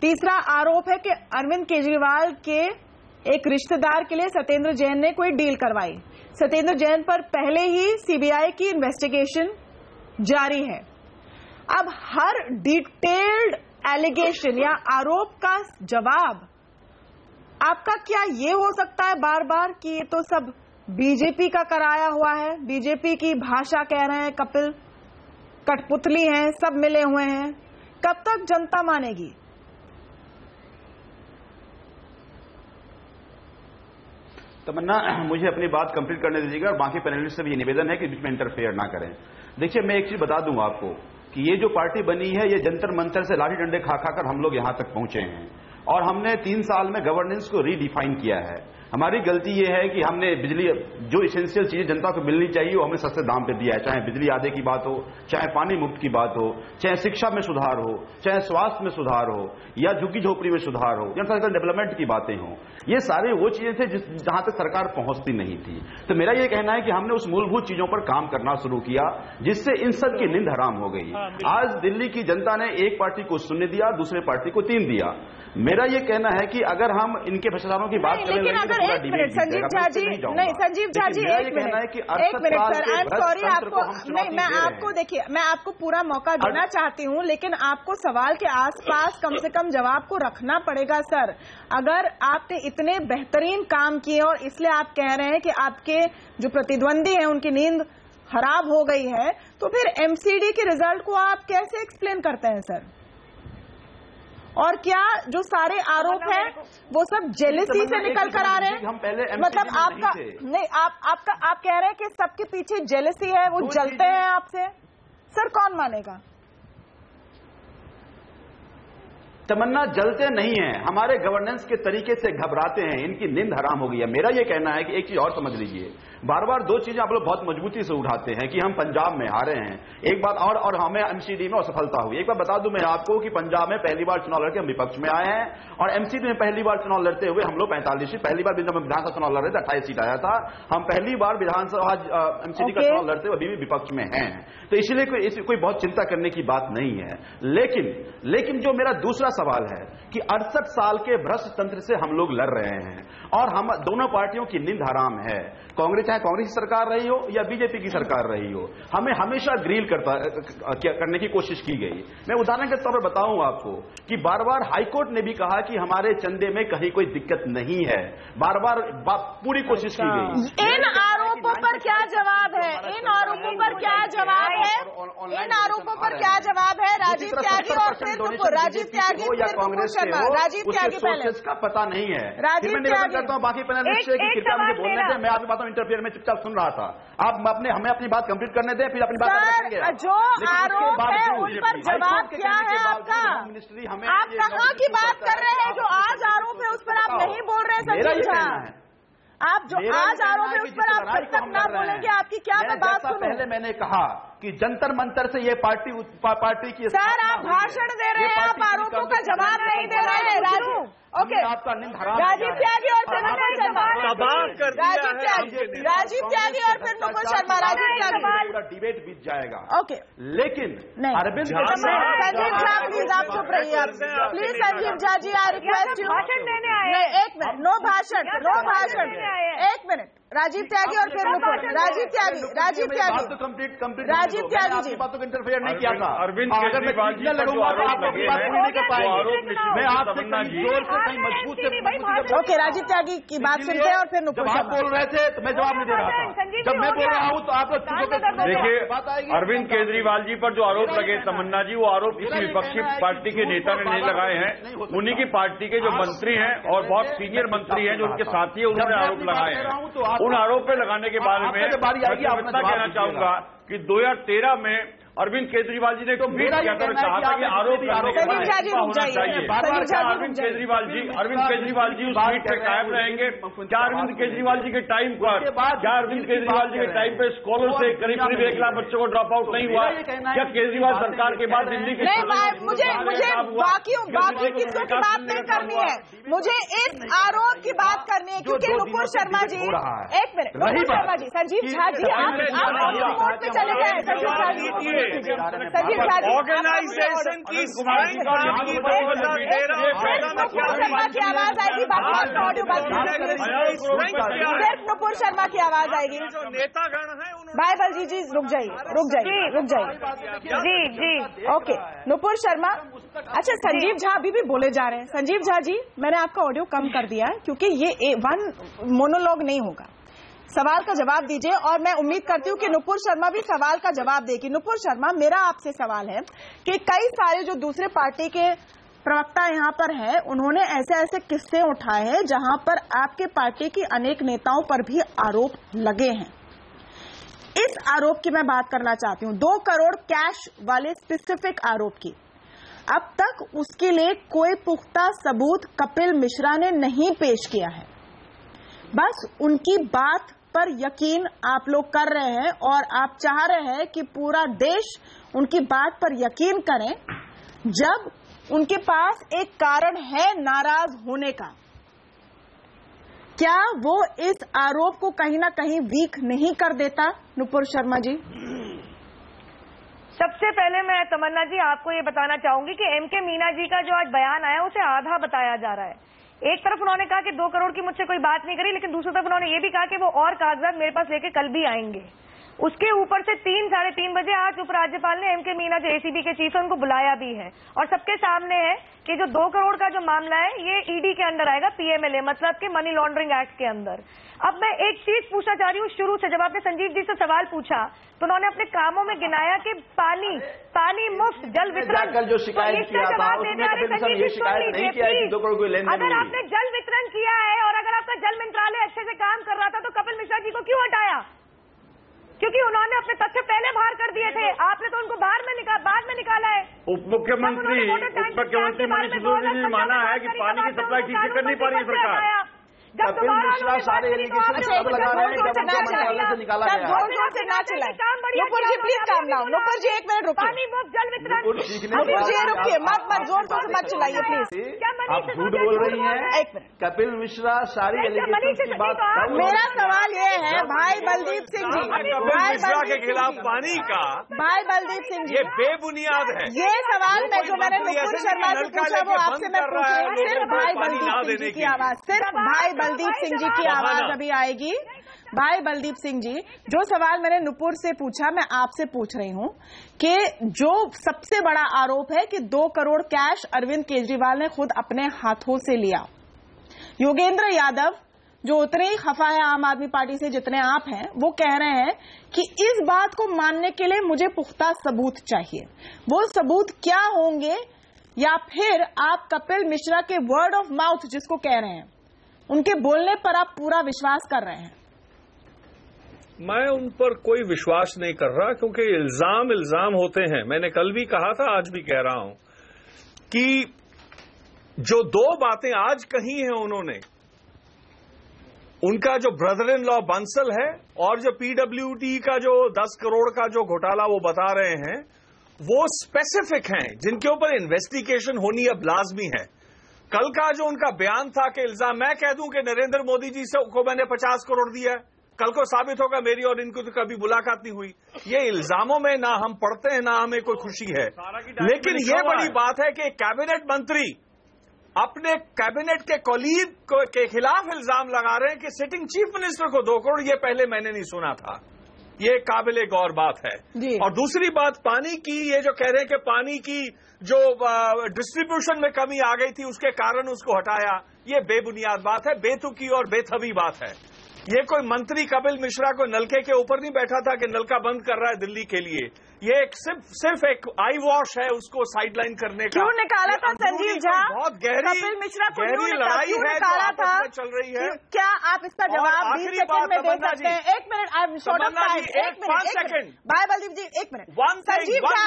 Speaker 1: तीसरा आरोप है कि अरविंद केजरीवाल के एक रिश्तेदार के लिए सत्येंद्र जैन ने कोई डील करवाई। सत्येंद्र जैन पर पहले ही सीबीआई की इन्वेस्टिगेशन जारी है। अब हर डिटेल्ड एलिगेशन या आरोप का जवाब आपका क्या ये हो सकता है बार बार कि ये तो सब बीजेपी का कराया हुआ है, बीजेपी की भाषा कह रहे हैं, कपिल कठपुतली हैं, सब मिले हुए हैं? कब तक जनता मानेगी?
Speaker 7: तमन्ना, मुझे अपनी बात कंप्लीट करने दीजिएगा और बाकी पैनलिस्ट से भी ये निवेदन है कि बीच में इंटरफेयर ना करें। देखिए, मैं एक चीज बता दूंगा आपको कि ये जो पार्टी बनी है ये जंतर मंतर से लाठी डंडे खा खाकर हम लोग यहां तक पहुंचे हैं और हमने 3 साल में गवर्नेंस को रीडिफाइन किया है। हमारी गलती यह है कि हमने बिजली, जो इसेंशियल चीजें जनता को मिलनी चाहिए वो हमने सस्ते दाम पे दिया है, चाहे बिजली आधे की बात हो, चाहे पानी मुफ्त की बात हो, चाहे शिक्षा में सुधार हो, चाहे स्वास्थ्य में सुधार हो, या झुग्गी झोपड़ी में सुधार हो, या इंफ्रास्ट्रक्चर डेवलपमेंट की बातें हो। ये सारे वो चीजें थे जहां तक सरकार पहुंचती नहीं थी। तो मेरा ये कहना है कि हमने उस मूलभूत चीजों पर काम करना शुरू किया जिससे इन सब की नींद हराम हो गई। आज दिल्ली की जनता ने एक पार्टी को 0 दिया, दूसरे पार्टी को 3 दिया। मेरा ये कहना है कि अगर हम इनके भ्रष्टाचारों की बात करें,
Speaker 1: एक मिनट संजीव झा जी, नहीं संजीव झा जी, एक minute sir, I am sorry, आपको नहीं, मैं आपको देखिए, मैं आपको पूरा मौका देना चाहती हूँ, लेकिन आपको सवाल के आसपास कम से कम जवाब को रखना पड़ेगा सर। अगर आपने इतने बेहतरीन काम किए और इसलिए आप कह रहे हैं कि आपके जो प्रतिद्वंदी हैं उनकी नींद खराब हो गई है, तो फिर एमसीडी के रिजल्ट को आप कैसे एक्सप्लेन करते हैं सर? और क्या जो सारे आरोप हैं वो सब जेलसी से निकल कर आ रहे हैं?
Speaker 7: हम पहले
Speaker 1: मतलब आपका नहीं, आप कह रहे हैं कि सबके पीछे जेलसी है, वो जलते हैं आपसे, सर कौन मानेगा?
Speaker 7: तमन्ना जलते नहीं है, हमारे गवर्नेंस के तरीके से घबराते हैं, इनकी नींद हराम हो गई है। मेरा ये कहना है कि एक चीज और समझ लीजिए, बार बार 2 चीजें आप लोग बहुत मजबूती से उठाते हैं कि हम पंजाब में हारे हैं, एक बात और हमें एमसीडी में असफलता हुई। एक बार बता दूं मैं आपको कि पंजाब में पहली बार चुनाव लड़के हम विपक्ष में आए हैं और एमसीडी में पहली बार चुनाव लड़ते हुए हम लोग 45 सीट, पहली बार विधानसभा चुनाव लड़ रहे थे 28 सीट आया था। हम पहली बार विधानसभा एमसीडी का चुनाव लड़ते हुए अभी भी विपक्ष में हैं, तो इसलिए कोई बहुत चिंता करने की बात नहीं है। लेकिन जो मेरा दूसरा सवाल है कि 68 साल के भ्रष्ट तंत्र से हम लोग लड़ रहे हैं और हम दोनों पार्टियों की नींद हराम है। कांग्रेस, चाहे कांग्रेस की सरकार रही हो या बीजेपी की सरकार रही हो, हमें हमेशा ग्रिल करने की कोशिश की गई। मैं उदाहरण के तौर पर बताऊं आपको कि बार बार हाईकोर्ट ने भी कहा कि हमारे चंदे में कहीं कोई दिक्कत नहीं है, बार बार पूरी कोशिश की गई।
Speaker 1: इन आरोपों पर क्या जवाब है? इन आरोपों पर क्या जवाब है? इन आरोपों पर क्या जवाब है? राजीव त्यागी और फिर नुपुर, राजीव त्यागी
Speaker 7: या कांग्रेस शर्मा, राजीव त्यागी पहले का पता नहीं है।
Speaker 1: राजीव त्यागी
Speaker 7: करता हूं बाकी पैनलिस्ट से कि कृपया मुझे बोलने दें, मैं आपकी बातों इंटरफेयर में चुपचाप सुन रहा था। आप हमें अपनी बात कंप्लीट करने दें, फिर अपनी बात करेंगे।
Speaker 1: जो आरोप है उन पर जवाब क्या है आपका? आप कहाँ की बात कर रहे हैं? जो आज आरोप है उस पर आप नहीं बोल रहे संजीव झा। आप जो आज आरोप है उस पर आप तब तक ना बोलेंगे, आपकी क्या मैं बात सुनूं?
Speaker 7: पहले मैंने कहा कि जंतर मंतर से ये पार्टी की
Speaker 1: सर आप भाषण दे रहे हैं, आप आरोपों का जवाब नहीं दे रहे हैं। राजू ओके, राजीव त्यागी और फिर नुपुर शर्मा, राजीव त्यागी और फिर नुपुर शर्मा, राजीव त्यागी,
Speaker 7: पूरा डिबेट बीत जाएगा।
Speaker 1: ओके,
Speaker 7: लेकिन
Speaker 1: अरविंद संजीव झा प्लीज आप चुप रहिए, please Sanjeev Jha ji I request you.
Speaker 9: भाषण देने आए,
Speaker 1: एक मिनट, नो भाषण, एक मिनट। राजीव त्यागी और फिर नुपुर, राजीव त्यागी जी,
Speaker 7: राजीव त्यागी जी बातों को इंटरफेयर नहीं किया था।
Speaker 10: अरविंद केजरीवाल जी
Speaker 7: लगूंगा तो आप अपनी बात नहीं कर पाएंगे। मैं आपसे जोर से कहीं मजबूत से
Speaker 1: ओके, राजीव त्यागी की बात सुनते हैं और फिर नुपुर।
Speaker 7: जब आप बोल रहे थे तो मैं जवाब नहीं दे रहा था, जब मैं बोल रहा हूँ तो आप
Speaker 10: देखिए, अरविंद केजरीवाल जी पर जो आरोप लगे तमन्ना जी, वो आरोप किसी विपक्षी पार्टी के नेता ने नहीं लगाए हैं, उन्हीं की पार्टी के जो मंत्री हैं और बहुत सीनियर मंत्री हैं जो उनके साथी है, उन्होंने आरोप लगाए हैं। उन आरोप पे लगाने के बारे में मैं इतना कहना चाहूंगा कि 2013 में अरविंद केजरीवाल जी ने ट्वीट किया था, कहा था कि आरोप होना चाहिए। अरविंद केजरीवाल जी उस ट्वीट पे कायम रहेंगे? क्या अरविंद केजरीवाल जी के टाइम पर, क्या अरविंद केजरीवाल जी के टाइम पे स्कॉलर से करीब 1 लाख बच्चों को ड्रॉप आउट नहीं हुआ? क्या केजरीवाल सरकार के बाद दिल्ली के
Speaker 1: मुझे बाकी किसों की बात नहीं करनी है, मुझे इस आरोप की बात करनी है क्योंकि नुपुर शर्मा जी, एक मिनट, नुपुर शर्मा जी, संजीव झा जी आप कोर्ट में चले गए। संजीव झा जी, संजीव झा जी
Speaker 8: ऑर्गेनाइजेशन की
Speaker 1: नुपुर शर्मा की आवाज आएगी, बाकी ऑडियो सिर्फ नुपुर शर्मा की आवाज आएगी।
Speaker 8: जो नेतागण है
Speaker 1: बाय जी, रुक जाइए जी, ओके। नुपुर शर्मा, अच्छा संजीव झा अभी भी बोले जा रहे हैं। संजीव झा जी, मैंने आपका ऑडियो कम कर दिया है क्योंकि ये वन मोनोलॉग नहीं होगा, सवाल का जवाब दीजिए और मैं उम्मीद करती हूँ कि नुपुर शर्मा भी सवाल का जवाब देगी। नुपुर शर्मा, मेरा आपसे सवाल है कि कई सारे जो दूसरे पार्टी के प्रवक्ता यहाँ पर है, उन्होंने ऐसे किस्से उठाए हैं जहां पर आपके पार्टी की अनेक नेताओं पर भी आरोप लगे हैं। इस आरोप की मैं बात करना चाहती हूं, 2 करोड़ कैश वाले स्पेसिफिक आरोप की। अब तक उसके लिए कोई पुख्ता सबूत कपिल मिश्रा ने नहीं पेश किया है। बस उनकी बात पर यकीन आप लोग कर रहे हैं और आप चाह रहे हैं कि पूरा देश उनकी बात पर यकीन करें, जब उनके पास एक कारण है नाराज होने का। क्या वो इस आरोप को कहीं ना कहीं वीक नहीं कर देता? नुपुर शर्मा जी।
Speaker 9: सबसे पहले मैं तमन्ना जी आपको ये बताना चाहूंगी कि एमके मीना जी का जो आज बयान आया उसे आधा बताया जा रहा है। एक तरफ उन्होंने कहा कि 2 करोड़ की मुझसे कोई बात नहीं करी, लेकिन दूसरी तरफ उन्होंने ये भी कहा कि वो और कागजात मेरे पास लेके कल भी आएंगे। उसके ऊपर से 3 साढ़े 3 बजे आज उपराज्यपाल ने एमके मीना जो एसीबी के चीफ है उनको बुलाया भी है और सबके सामने है कि जो 2 करोड़ का जो मामला है ये ईडी के अंडर आएगा, पीएमएलए मतलब के मनी लॉन्ड्रिंग एक्ट के अंदर। अब मैं एक चीज पूछना चाह रही हूँ शुरू से, जब आपने संजीव जी से सवाल पूछा तो उन्होंने अपने कामों में गिनाया कि पानी मुफ्त, जल वितरण।
Speaker 7: जो शिकायत किया था उसमें ये शिकायत नहीं किया है कि 2 करोड़ कोई लेन देन।
Speaker 9: अगर आपने जल वितरण किया है और अगर आपका जल मंत्रालय अच्छे से काम कर रहा था तो कपिल मिश्रा जी को क्यों हटाया? क्योंकि उन्होंने अपने तथ्य पहले बाहर कर दिए थे, आपने तो उनको बाद में निकाला है।
Speaker 13: उप मुख्यमंत्री मनीष सिसोदिया ने माना है कि पानी की सप्लाई ठीक से कर नहीं पा रही है सरकार।
Speaker 7: कपिल मिश्रा सारे एलिगेशन सब लगा रहे हैं, जब उनको मंत्रालय से निकाला गया।
Speaker 1: जोर से ना चिल्लाएं। Nupur ji please calm down. Nupur ji 1 minute रुकिए।
Speaker 9: पानी मुफ्त जल वितरण।
Speaker 1: नुपुर जी रुकिए, मत जोर से मत चिल्लाइए प्लीज।
Speaker 7: आप झूठ बोल रही हैं।
Speaker 1: 1 मिनट।
Speaker 7: कपिल मिश्रा सारी एलिगेशन की बात।
Speaker 1: मेरा सवाल ये है भाई बलदीप सिंह जी,
Speaker 8: कपिल मिश्रा के खिलाफ पानी का
Speaker 1: भाई बलदीप सिंह जी,
Speaker 8: ये बेबुनियाद है।
Speaker 1: ये सवाल मैं जो मैंने नुपुर शर्मा से पूछा वो आपसे मैं पूछ रही हूँ। सिर्फ भाई बलदीप सिंह जी की आवाज, सिर्फ भाई बलदीप सिंह जी की आवाज अभी आएगी। भाई बलदीप सिंह जी, जो सवाल मैंने नुपुर से पूछा मैं आपसे पूछ रही हूं कि जो सबसे बड़ा आरोप है कि 2 करोड़ कैश अरविंद केजरीवाल ने खुद अपने हाथों से लिया। योगेंद्र यादव जो उतने ही खफा है आम आदमी पार्टी से जितने आप हैं, वो कह रहे हैं कि इस बात को मानने के लिए मुझे पुख्ता सबूत चाहिए। वो सबूत क्या होंगे, या फिर आप कपिल मिश्रा के वर्ड ऑफ माउथ जिसको कह रहे हैं उनके बोलने पर आप पूरा विश्वास कर रहे हैं?
Speaker 8: मैं उन पर कोई विश्वास नहीं कर रहा, क्योंकि इल्जाम होते हैं। मैंने कल भी कहा था, आज भी कह रहा हूं कि जो 2 बातें आज कही हैं उन्होंने, उनका जो ब्रदर इन लॉ बंसल है और जो पीडब्ल्यूडी का जो 10 करोड़ का जो घोटाला वो बता रहे हैं, वो स्पेसिफिक हैं जिनके ऊपर इन्वेस्टिगेशन होनी अब लाजमी है। कल का जो उनका बयान था कि इल्जाम मैं कह दूं कि नरेंद्र मोदी जी को मैंने 50 करोड़ दिया है, कल को साबित होगा मेरी और इनको तो कभी मुलाकात नहीं हुई। ये इल्जामों में ना हम पढ़ते हैं ना हमें कोई खुशी है, लेकिन ये बड़ी बात है कि कैबिनेट मंत्री अपने कैबिनेट के कॉलीग के खिलाफ इल्जाम लगा रहे हैं कि सिटिंग चीफ मिनिस्टर को 2 करोड़, ये पहले मैंने नहीं सुना था। ये काबिले गौर बात है। और दूसरी बात पानी की, ये जो कह रहे हैं कि पानी की जो डिस्ट्रीब्यूशन में कमी आ गई थी उसके कारण उसको हटाया, ये बेबुनियाद बात है, बेतुकी और बेथवी बात है। ये कोई मंत्री कपिल मिश्रा को नलके के ऊपर नहीं बैठा था कि नलका बंद कर रहा है दिल्ली के लिए। ये सिर्फ एक आई वॉश है उसको साइडलाइन करने का।
Speaker 1: क्यों निकाला था संजीव झा?
Speaker 8: बहुत गहरी
Speaker 1: कपिल मिश्रा को
Speaker 8: लड़ाई है जो आपस में चल रही है।
Speaker 1: क्या आप इसका जवाब 20 सेकंड में दे सकते हैं? 1 minute, I am short of time. 1 second भाई बलदीप जी, 1 मिनट। संजीव झा,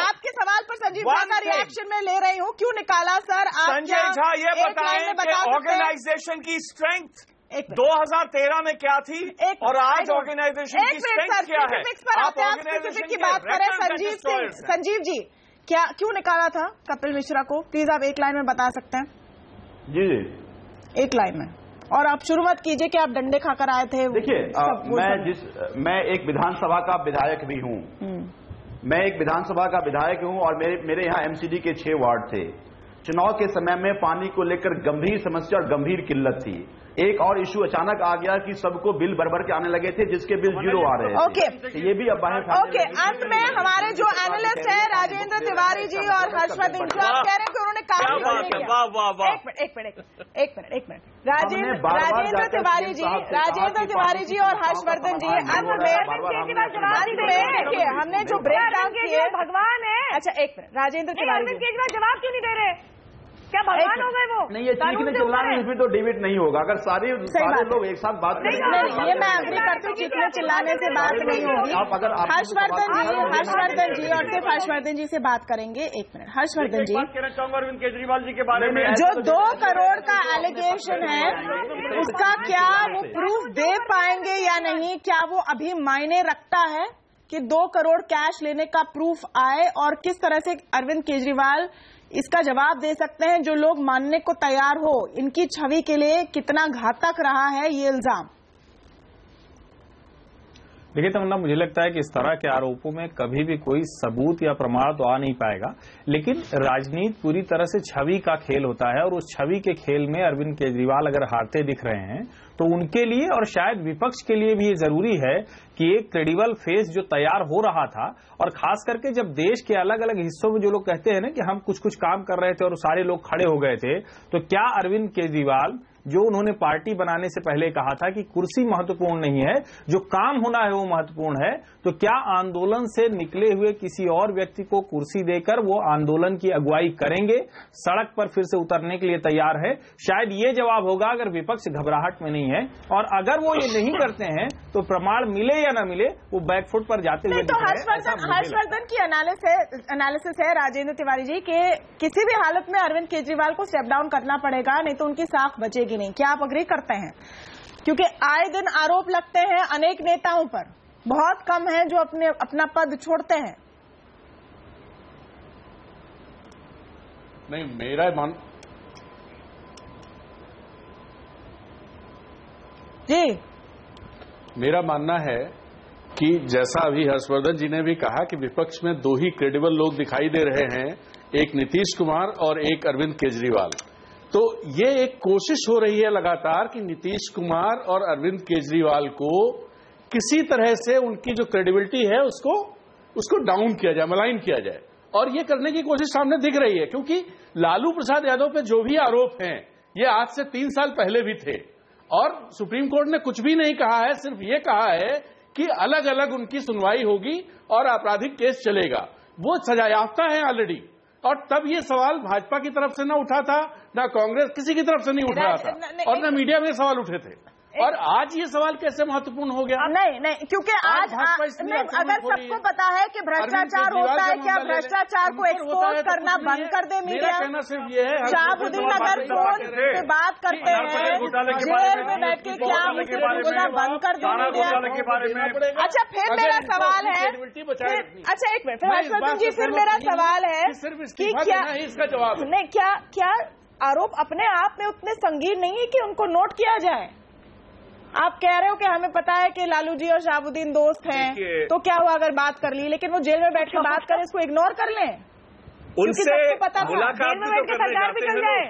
Speaker 1: आपके सवाल पर संजीव झा का रिएक्शन में ले रही हूँ। क्यों निकाला सर?
Speaker 8: संजय झा ये बताएं कि ऑर्गेनाइजेशन की स्ट्रेंथ 2013 में क्या थी और आज ऑर्गेनाइजेशन की स्ट्रेंथ क्या है?
Speaker 1: आप ऑर्गेनाइजेशन की बात करें संजीव जी, क्या क्यों निकाला था कपिल मिश्रा को? प्लीज आप 1 लाइन में बता सकते हैं?
Speaker 7: जी
Speaker 1: 1 लाइन में। और आप शुरू मत कीजिए कि आप डंडे खाकर आए थे।
Speaker 7: देखिए, मैं एक विधानसभा का विधायक भी हूं। मैं एक विधानसभा का विधायक हूं और मेरे यहाँ एमसीडी के 6 वार्ड थे। चुनाव के समय में पानी को लेकर गंभीर समस्या और गंभीर किल्लत थी। एक और इशू अचानक आ गया कि सबको बिल भर के आने लगे थे जिसके बिल 0 आ रहे थे।
Speaker 1: ओके,
Speaker 7: ये भी अब बाहर।
Speaker 1: ओके, अंत में हमारे जो एनालिस्ट हैं राजेंद्र तिवारी जी और हर्षवर्धन जी, आप कह रहे हैं कि उन्होंने काम नहीं किया। एक मिनट राजेंद्र तिवारी जी और हर्षवर्धन जी, अंत में देखिए हमने जो ब्रेक डाउन किए,
Speaker 9: भगवान है।
Speaker 1: अच्छा 1 मिनट, राजेंद्र तिवारी
Speaker 9: केजरीवाल जवाब क्यों नहीं दे रहे? क्या भगवान हो गए वो?
Speaker 7: नहीं, ये चीखने चिल्लाने इसमें तो डिबेट नहीं होगा। अगर सारे लोग एक साथ बात करें,
Speaker 1: ये मैं अग्री करती हूँ, चीखने चिल्लाने से बात नहीं होगी। हर्षवर्धन जी और सिर्फ हर्षवर्धन जी से बात करेंगे। एक मिनट, हर्षवर्धन जी,
Speaker 13: कहना चाहूंगा अरविंद केजरीवाल जी के बारे में,
Speaker 1: जो 2 करोड़ का एलिगेशन है उसका क्या वो प्रूफ दे पाएंगे या नहीं? क्या वो अभी मायने रखता है कि 2 करोड़ कैश लेने का प्रूफ आए? और किस तरह से अरविंद केजरीवाल इसका जवाब दे सकते हैं? जो लोग मानने को तैयार हो, इनकी छवि के लिए कितना घातक रहा है ये इल्जाम?
Speaker 12: देखिए तमन्ना, मुझे लगता है कि इस तरह के आरोपों में कभी भी कोई सबूत या प्रमाण तो आ नहीं पाएगा, लेकिन राजनीति पूरी तरह से छवि का खेल होता है और उस छवि के खेल में अरविंद केजरीवाल अगर हारते दिख रहे हैं तो उनके लिए और शायद विपक्ष के लिए भी ये जरूरी है कि एक क्रेडिबल फेस जो तैयार हो रहा था, और खास करके जब देश के अलग अलग हिस्सों में जो लोग कहते हैं ना कि हम कुछ कुछ काम कर रहे थे और सारे लोग खड़े हो गए थे, तो क्या अरविंद केजरीवाल जो उन्होंने पार्टी बनाने से पहले कहा था कि कुर्सी महत्वपूर्ण नहीं है, जो काम होना है वो महत्वपूर्ण है, तो क्या आंदोलन से निकले हुए किसी और व्यक्ति को कुर्सी देकर वो आंदोलन की अगुवाई करेंगे, सड़क पर फिर से उतरने के लिए तैयार है? शायद ये जवाब होगा अगर विपक्ष घबराहट में नहीं है, और अगर वो ये नहीं करते हैं तो प्रमाण मिले या न मिले वो बैकफुट पर जाते हुए।
Speaker 1: तो हर्षवर्धन की एनालिसिस है राजेंद्र तिवारी जी के किसी भी हालत में अरविंद केजरीवाल को स्टेप डाउन करना पड़ेगा, नहीं तो उनकी साख बचेगी नहीं। क्या आप अग्री करते हैं? क्योंकि आए दिन आरोप लगते हैं अनेक नेताओं पर, बहुत कम हैं जो अपना पद छोड़ते हैं।
Speaker 10: नहीं, मेरा मानना है कि जैसा अभी हर्षवर्धन जी ने भी कहा कि विपक्ष में 2 ही क्रेडिबल लोग दिखाई दे रहे हैं, एक नीतीश कुमार और एक अरविंद केजरीवाल। तो ये एक कोशिश हो रही है लगातार कि नीतीश कुमार और अरविंद केजरीवाल को किसी तरह से उनकी जो क्रेडिबिलिटी है उसको डाउन किया जाए, मलाइन किया जाए, और ये करने की कोशिश सामने दिख रही है। क्योंकि लालू प्रसाद यादव पे जो भी आरोप हैं ये आज से 3 साल पहले भी थे, और सुप्रीम कोर्ट ने कुछ भी नहीं कहा है, सिर्फ ये कहा है कि अलग अलग उनकी सुनवाई होगी और आपराधिक केस चलेगा। वो सजायाफ्ता है ऑलरेडी, और तब ये सवाल भाजपा की तरफ से ना उठा था, ना कांग्रेस, किसी की तरफ से नहीं उठ रहा था, और ना मीडिया में सवाल उठे थे। और आज ये सवाल कैसे महत्वपूर्ण हो गया?
Speaker 1: नहीं, क्योंकि आज अगर सबको पता है कि भ्रष्टाचार होता है, क्या भ्रष्टाचार को एक्सपोज करना बंद कर दे मीडिया?
Speaker 10: कहना सिर्फ ये है,
Speaker 1: शहाबुद्दीन अगर फोन पे बात करते हैं जेल में बैठ के, क्या उसे बोलना बंद कर दे मीडिया? अच्छा, फिर मेरा सवाल है, अच्छा एक मिनट, हर्षवर्धन जी, फिर मेरा सवाल है कि क्या
Speaker 10: इसका जवाब
Speaker 1: नहीं, क्या आरोप अपने आप में उतने संगीन नहीं है कि उनको नोट किया जाए? आप कह रहे हो कि हमें पता है कि लालू जी और शहाबुद्दीन दोस्त हैं, तो क्या हुआ अगर बात कर ली, लेकिन वो जेल में बैठ के बात करें, इसको इग्नोर कर लें?
Speaker 8: उनसे
Speaker 1: पता था जेल में बैठ के सरकार भी चल जाए,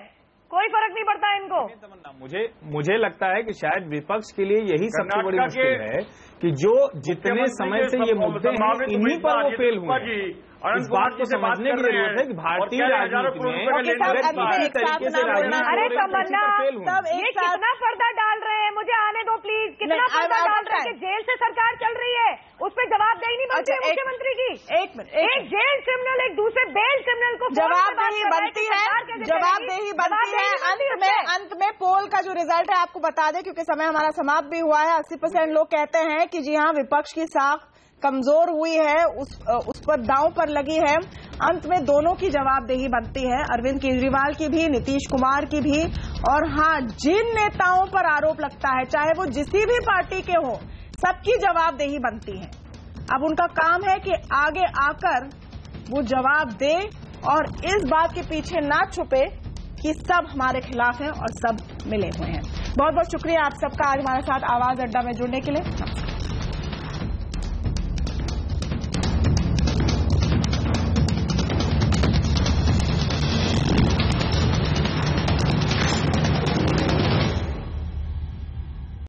Speaker 1: कोई फर्क नहीं पड़ता इनको।
Speaker 12: मुझे लगता है कि शायद विपक्ष के लिए यही सबसे बड़ी मुश्किल है कि जो जितने समय से ये मुद्दे हैं इन्हीं पर वो फेल हुए। इस बात को समझने की जरूरत है कि भारतीय राजनीति में किसी तरीके से
Speaker 9: अरे तमन्ना, ये कितना पर्दा डाल रहे हैं, मुझे आने दो प्लीज। कितना पर्दा डाल रहे हैं? जेल से सरकार चल रही है, उस पर जवाबदेही नहीं बनती है मुख्यमंत्री की। एक जेल क्रिमिनल एक दूसरे बेल क्रिमिनल को
Speaker 1: जवाबदेही बनती है, जवाबदेही बनती है। अंत में पोल का जो रिजल्ट है आपको बता दें, क्योंकि समय हमारा समाप्त भी हुआ है। 80% लोग कहते हैं कि जी हाँ, विपक्ष की साख कमजोर हुई है, उस पर दांव पर लगी है। अंत में दोनों की जवाबदेही बनती है, अरविंद केजरीवाल की भी, नीतीश कुमार की भी। और हाँ, जिन नेताओं पर आरोप लगता है, चाहे वो जिसी भी पार्टी के हो, सबकी जवाबदेही बनती है। अब उनका काम है कि आगे आकर वो जवाब दे और इस बात के पीछे ना छुपे कि सब हमारे खिलाफ हैं और सब मिले हुए हैं। बहुत बहुत शुक्रिया आप सबका आज हमारे साथ आवाज अड्डा में जुड़ने के लिए।